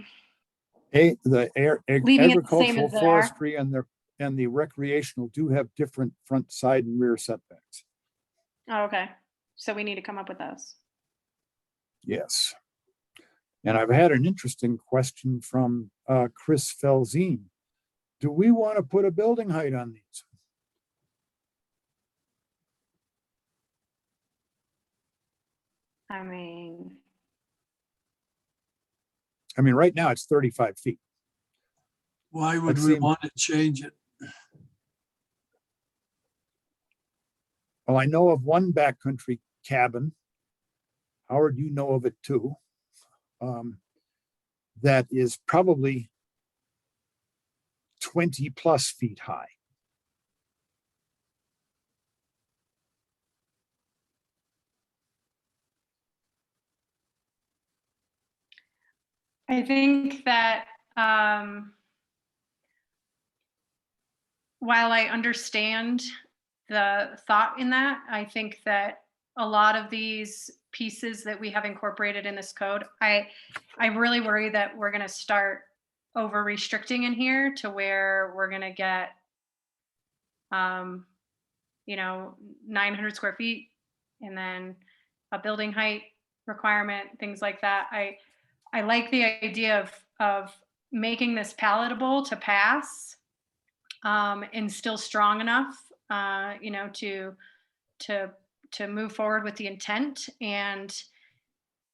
leaving it the same agricultural as they are. forestry and the recreational do have different front, side, and rear setbacks. Oh, okay. So we need to come up with those. Yes. And I've had an interesting question from Chris Felzine. Do we want to put a building height on these? I mean, I mean, right now it's 35 feet. Why would That we seems- want to change it? Well, I know of one backcountry cabin. Howard, you know of it too. That is probably 20 plus feet high. I think that while I understand the thought in that, I think that a lot of these pieces that we have incorporated in this code, I really worry that we're going to start over restricting in here to where we're going to get, 900 square feet and then a building height requirement, things like that. I like the idea of making this palatable to pass, and still strong enough, to move forward with the intent and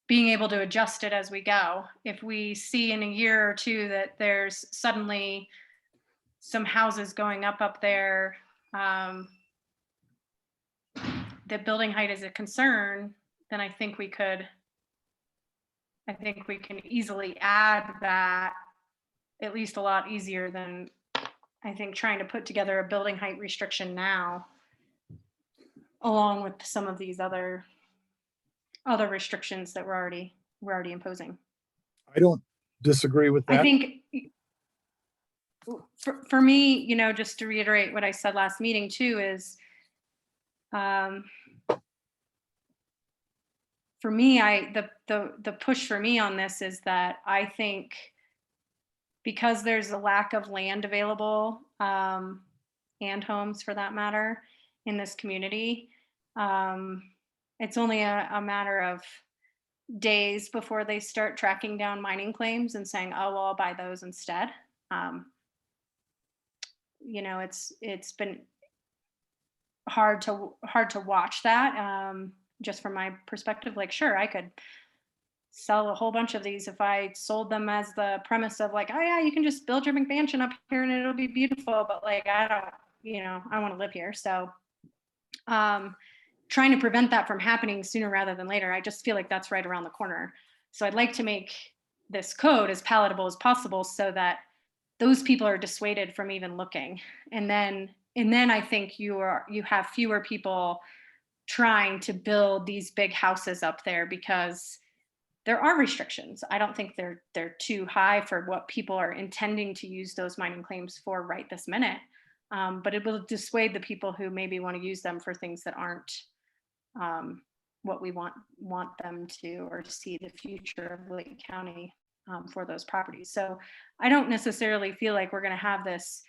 being able to adjust it as we go. If we see in a year or two that there's suddenly some houses going up there, that building height is a concern, then I think we can easily add that, at least a lot easier than I think trying to put together a building height restriction now, along with some of these other restrictions that we're already imposing. I don't disagree with that. I think for me, just to reiterate what I said last meeting too, is for me, the push for me on this is that I think because there's a lack of land available, and homes for that matter, in this community, it's only a matter of days before they start tracking down mining claims and saying, oh, well, I'll buy those instead. It's been hard to watch that, just from my perspective. Like, sure, I could sell a whole bunch of these if I sold them as the premise of like, oh yeah, you can just build your McMansion up here and it'll be beautiful. But like, I don't, I want to live here. So trying to prevent that from happening sooner rather than later, I just feel like that's right around the corner. So I'd like to make this code as palatable as possible so that those people are dissuaded from even looking. And then I think you have fewer people trying to build these big houses up there because there are restrictions. I don't think they're too high for what people are intending to use those mining claims for right this minute. But it will dissuade the people who maybe want to use them for things that aren't what we want them to, or see the future of Lake County for those properties. So I don't necessarily feel like we're going to have this.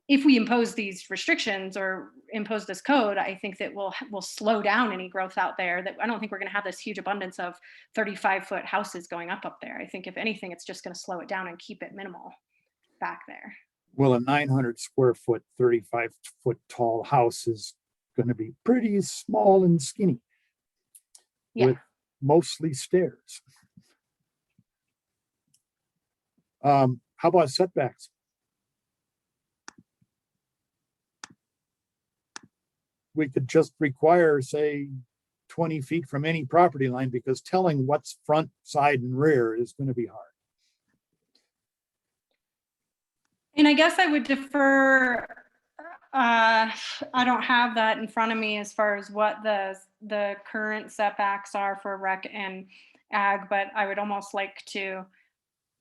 If we impose these restrictions or impose this code, I think that we'll slow down any growth out there. That I don't think we're going to have this huge abundance of 35-foot houses going up there. I think if anything, it's just going to slow it down and keep it minimal back there. Well, a 900 square foot, 35-foot tall house is going to be pretty small and skinny. Yeah. With mostly stairs. How about setbacks? We could just require, say, 20 feet from any property line, because telling what's front, side, and rear is going to be hard. And I guess I would defer. I don't have that in front of me as far as what the current setbacks are for rec and ag, but I would almost like to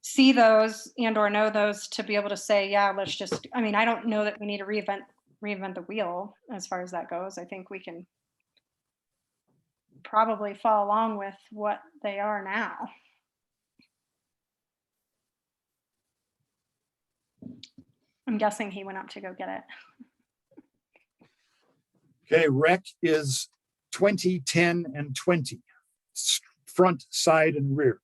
see those and or know those to be able to say, yeah, let's just, I mean, I don't know that we need to reinvent the wheel as far as that goes. I think we can probably follow along with what they are now. I'm guessing he went up to go get it. Okay, rec is 20, 10, and 20, front, side, and rear.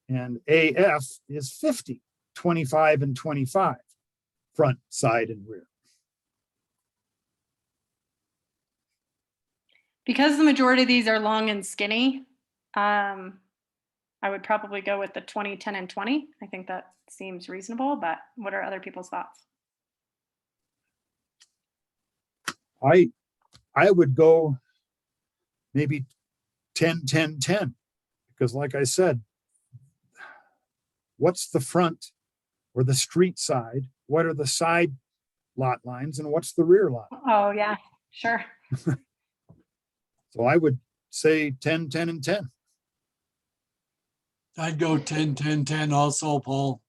And AF is 50, 25, and 25, front, side, and rear. Because the majority of these are long and skinny, I I would probably go with the 20, 10, and 20. I think that seems reasonable, but what are other people's thoughts? I would go maybe 10, 10, 10, because like I said, what's the front or the street side? What are the side lot lines and what's the rear lot? Oh, yeah, sure. So I would say 10, 10, and 10. I'd go 10, 10, 10 also, Paul.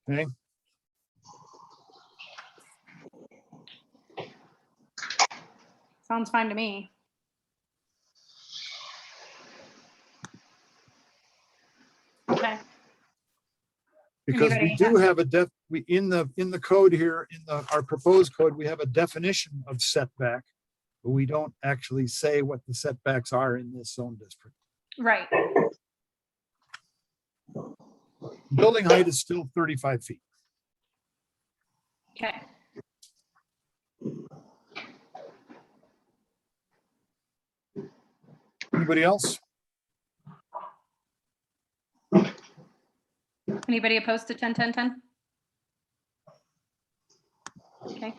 Okay. Sounds fine to me. Okay. Because we Anybody do have a in the code here, our proposed code, we have a definition of setback, but we don't actually say what the setbacks are in this zone district. Right. Building height is still 35 feet. Okay. Anybody else? Anybody opposed to 10, 10, 10? Okay.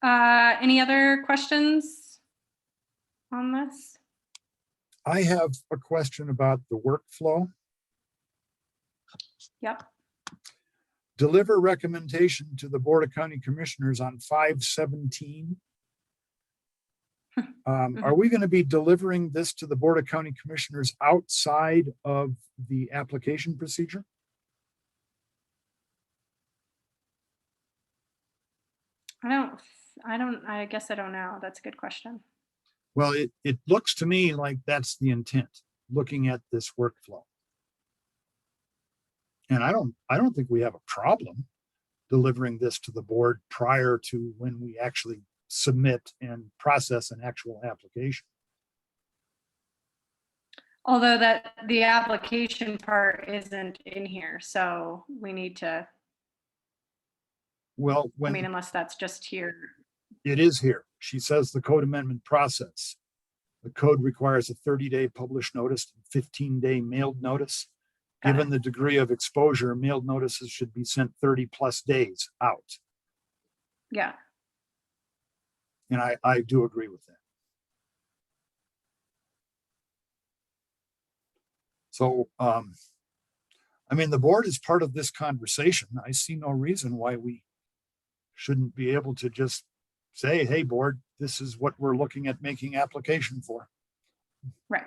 Any other questions on this? I have a question about the workflow. Yep. Deliver recommendation to the Board of County Commissioners on 5/17. Are we going to be delivering this to the Board of County Commissioners outside of the application procedure? I guess I don't know. That's a good question. Well, it looks to me like that's the intent, looking at this workflow. And I don't think we have a problem delivering this to the board prior to when we actually submit and process an actual application. Although that the application part isn't in here, so we need to, Well, I mean, when unless that's just here. it is here, she says the code amendment process. The code requires a 30-day published notice and 15-day mailed notice. Got Given the degree of exposure, mailed notices should be sent 30+ days out. Yeah. And I do agree with that. So, I mean, the board is part of this conversation. I see no reason why we shouldn't be able to just say, hey, board, this is what we're looking at making application for. Right.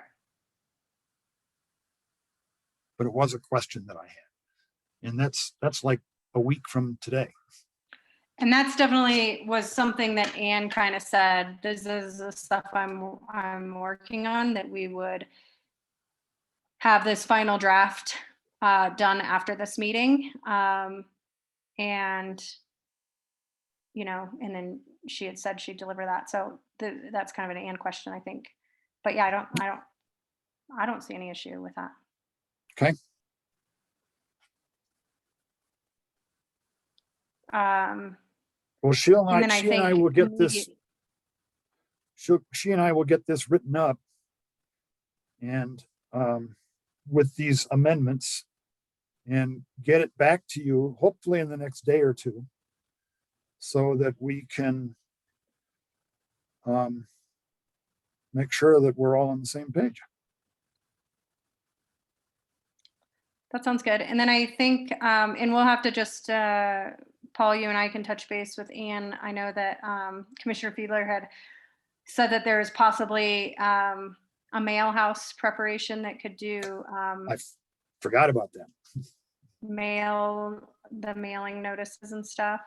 But it was a question that I had. And that's like a week from today. And that's definitely was something that Anne kind of said, this is the stuff I'm working on, that we would have this final draft done after this meeting. And, you know, and then she had said she'd deliver that. So that's kind of an Anne question, I think. But yeah, I don't see any issue with that. Okay. Well, she and I will get this. She and I will get this written up, and with these amendments, and get it back to you hopefully in the next day or two, so that we can make sure that we're all on the same page. That sounds good. And then I think, and we'll have to just, Paul, you and I can touch base with Anne. I know that Commissioner Fiedler had said that there is possibly a mail house preparation that could do I forgot about that. the mailing notices and stuff.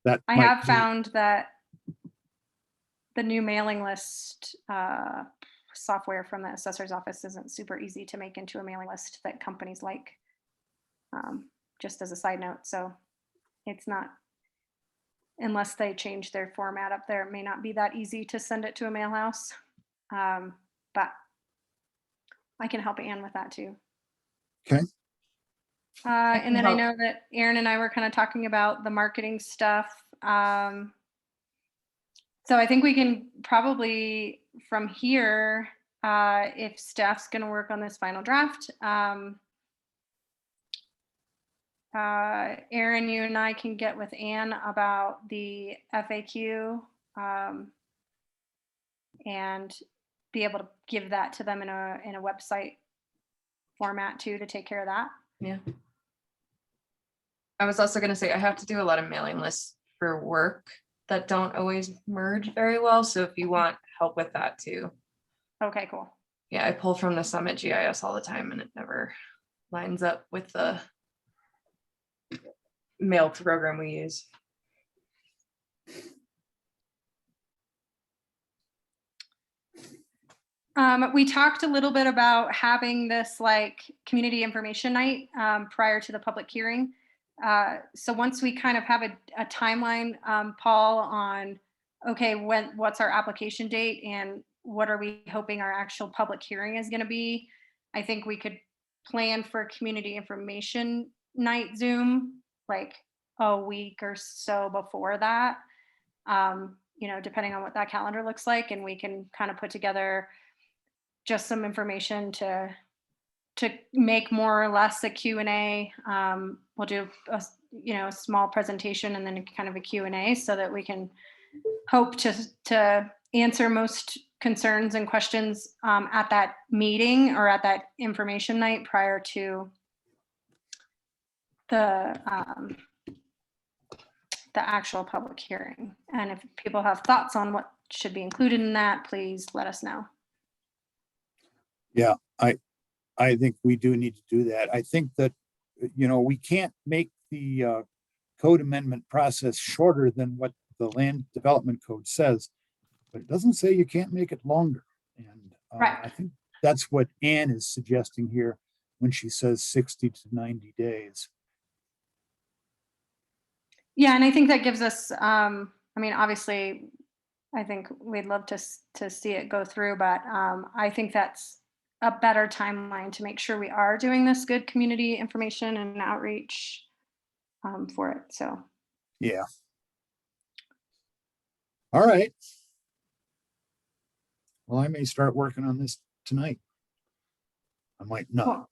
That I might have be- found that the new mailing list software from the assessor's office isn't super easy to make into a mailing list that companies like, just as a side note. So it's not, unless they change their format up there, it may not be that easy to send it to a mail house. But I can help Anne with that too. Okay. And then I know that Aaron and I were kind of talking about the marketing stuff. So I think we can probably from here, if staff's going to work on this final draft, Aaron, you and I can get with Ann about the FAQ and be able to give that to them in a website format too, to take care of that. Yeah. I was also going to say, I have to do a lot of mailing lists for work that don't always merge very well. So if you want help with that too. Okay, cool. Yeah, I pull from the Summit GIS all the time and it never lines up with the mail program we use. We talked a little bit about having this like community information night prior to the public hearing. So once we kind of have a timeline, Paul, on, okay, what's our application date and what are we hoping our actual public hearing is going to be, I think we could plan for a community information night Zoom like a week or so before that, depending on what that calendar looks like. And we can kind of put together just some information to make more or less a Q&A. We'll do a small presentation and then kind of a Q&A so that we can hope to answer most concerns and questions at that meeting or at that information night prior to the actual public hearing. And if people have thoughts on what should be included in that, please let us know. Yeah, I think we do need to do that. I think that, we can't make the code amendment process shorter than what the land development code says, but it doesn't say you can't make it longer. And Right. I think that's what Ann is suggesting here when she says 60 to 90 days. Yeah, and I think that gives us, obviously, I think we'd love to see it go through, but I think that's a better timeline to make sure we are doing this good community information and outreach for it. So, Yeah. All right. Well, I may start working on this tonight. I might not.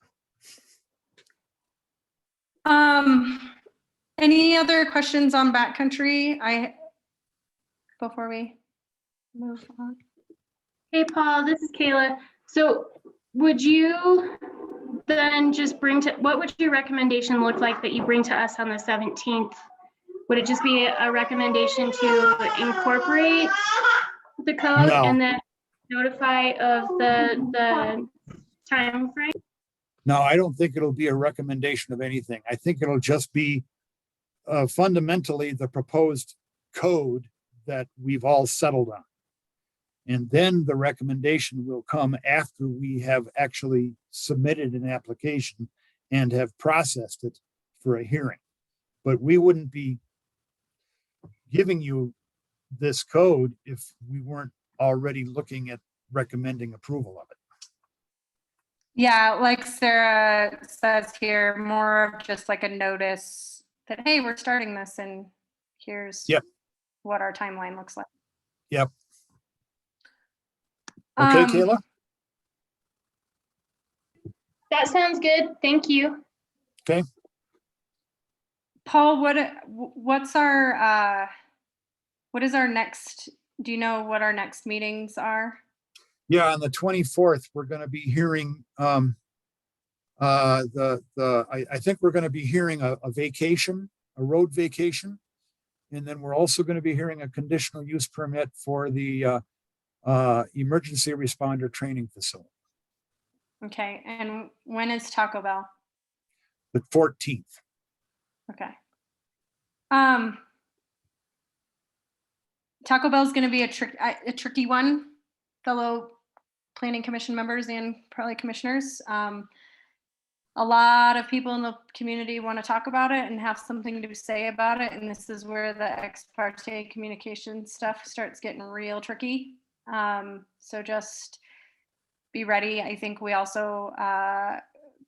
cool. Any other questions on Backcountry before we move on? Hey, Paul, this is Kayla. So would you then just what would your recommendation look like that you bring to us on the 17th? Would it just be a recommendation to incorporate the code No. and then notify of the time frame? No, I don't think it'll be a recommendation of anything. I think it'll just be fundamentally the proposed code that we've all settled on. And then the recommendation will come after we have actually submitted an application and have processed it for a hearing. But we wouldn't be giving you this code if we weren't already looking at recommending approval of it. Yeah, like Sarah says here, more of just like a notice that, hey, we're starting this and here's what our timeline looks like. Yep. Okay, Kayla? That sounds good. Thank you. Okay. Paul, what is our next, do you know what our next meetings are? Yeah, on the 24th, we're going to be hearing I think we're going to be hearing a road vacation. And then we're also going to be hearing a conditional use permit for the emergency responder training facility. Okay, and when is Taco Bell? The 14th. Okay. Taco Bell is going to be a tricky one, fellow planning commission members and probably commissioners. A lot of people in the community want to talk about it and have something to say about it. And this is where the ex parte communication stuff starts getting real tricky. So just be ready. I think we also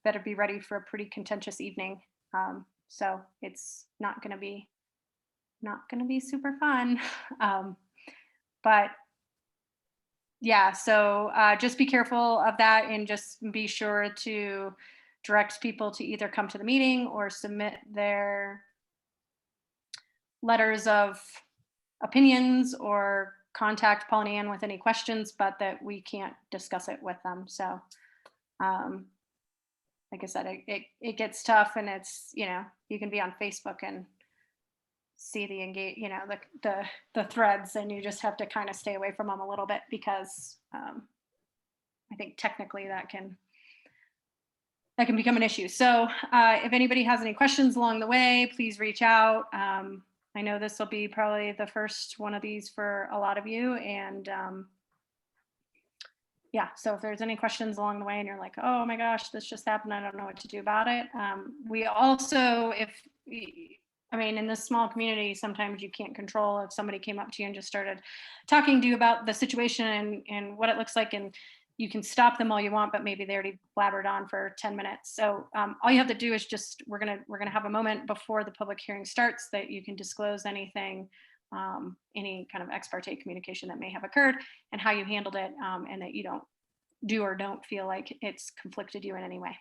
better be ready for a pretty contentious evening. So it's not going to be super fun. But yeah, so just be careful of that and just be sure to direct people to either come to the meeting or submit their letters of opinions or contact Paul and Ann with any questions, but that we can't discuss it with them. So like I said, it gets tough, and it's, you know, you can be on Facebook and see the engage, you know, the threads, and you just have to kind of stay away from them a little bit, because I think technically that can become an issue. So if anybody has any questions along the way, please reach out. I know this will be probably the first one of these for a lot of you, and yeah, so if there's any questions along the way and you're like, oh my gosh, this just happened, I don't know what to do about it. We also, I mean, in this small community, sometimes you can't control if somebody came up to you and just started talking to you about the situation and what it looks like, and you can stop them all you want, but maybe they already blabbered on for 10 minutes. So all you have to do is just, we're gonna have a moment before the public hearing starts that you can disclose anything, any kind of ex parte communication that may have occurred and how you handled it, and that you don't do or don't feel like it's conflicted you in any way.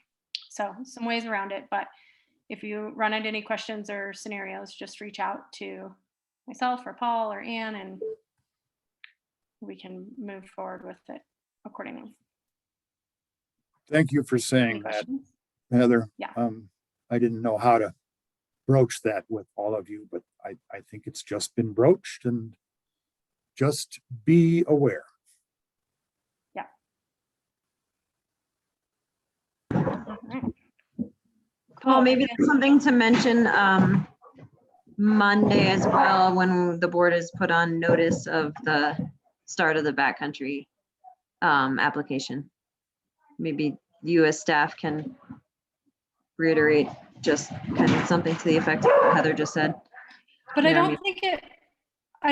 So some ways around it, but if you run into any questions or scenarios, just reach out to myself or Paul or Ann, and we can move forward with it accordingly. Thank you for Any saying that, questions? Heather. Yeah. I didn't know how to broach that with all of you, but I think it's just been broached, and just be aware. Yeah. All right. Well, Cool. maybe that's something to mention Monday as well, when the board is put on notice of the start of the backcountry application. Maybe you as staff can reiterate just kind of something to the effect of what Heather just said. But Yeah, I I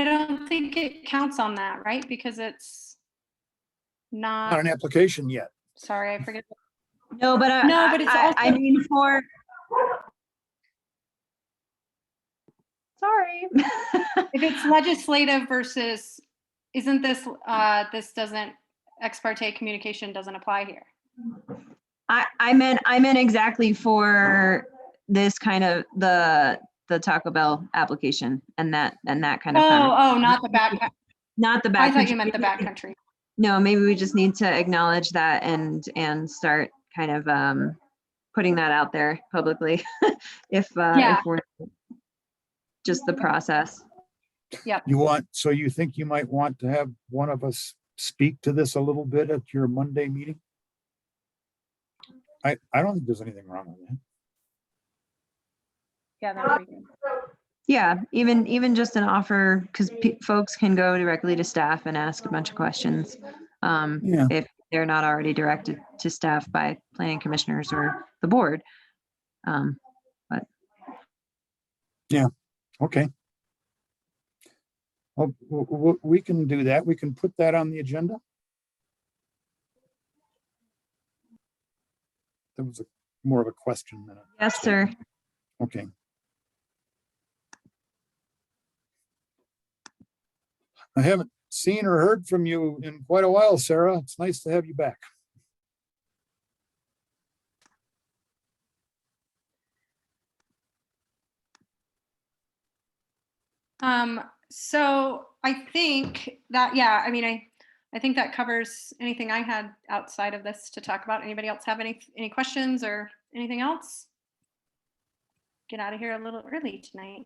don't mean- think it counts on that, right? Because it's Not not, an application yet. sorry, I forget. No, but No, but it's I also- mean for. Sorry. If it's legislative versus, isn't this, ex parte communication doesn't apply here. I meant exactly for this kind of the Taco Bell application and that kind of. Oh, not the back. Not the I backcountry. thought you meant the backcountry. No, maybe we just need to acknowledge that and start kind of putting that out there publicly if we're just the process. Yep. So you think you might want to have one of us speak to this a little bit at your Monday meeting? I don't think there's anything wrong with that. Yeah, that would be good. Yeah, even just an offer, because folks can go directly to staff and ask a bunch of questions. Yeah. If they're not already directed to staff by planning commissioners or the board. But Okay. Well, we can do that. We can put that on the agenda. That was more of a question than a. yes, sir. Okay. I haven't seen or heard from you in quite a while, Sarah. It's nice to have you back. So I think that, yeah, I mean, I think that covers anything I had outside of this to talk about. Anybody else have any questions or anything else? Get out of here a little early tonight.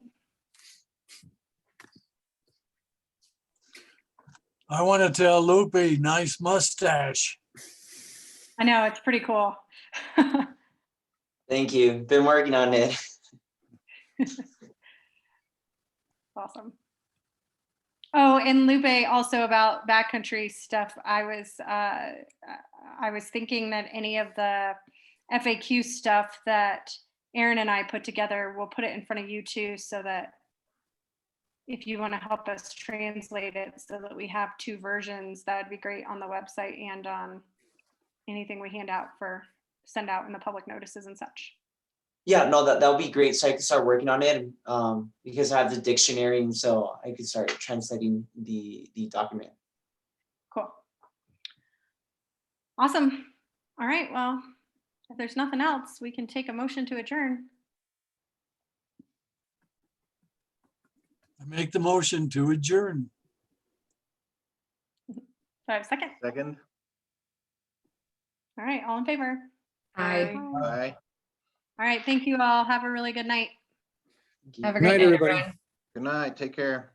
I want to tell Lupe, nice mustache. I know, it's pretty cool. Thank you. Been working on it. Awesome. Oh, and Lupe, also about backcountry stuff, I was thinking that any of the FAQ stuff that Aaron and I put together, we'll put it in front of you too, so that if you want to help us translate it so that we have two versions, that would be great on the website and on anything we send out in the public notices and such. Yeah, no, that would be great. So I could start working on it, because I have the dictionary, and so I could start translating the document. Cool. Awesome. All right, well, if there's nothing else, we can take a motion to adjourn. I make the motion to adjourn. 5 seconds. Second. All right, all in favor? Aye. Aye. All right, thank you all. Have a really good night. Have a Night, great night, everybody. everyone. Good night. Take care.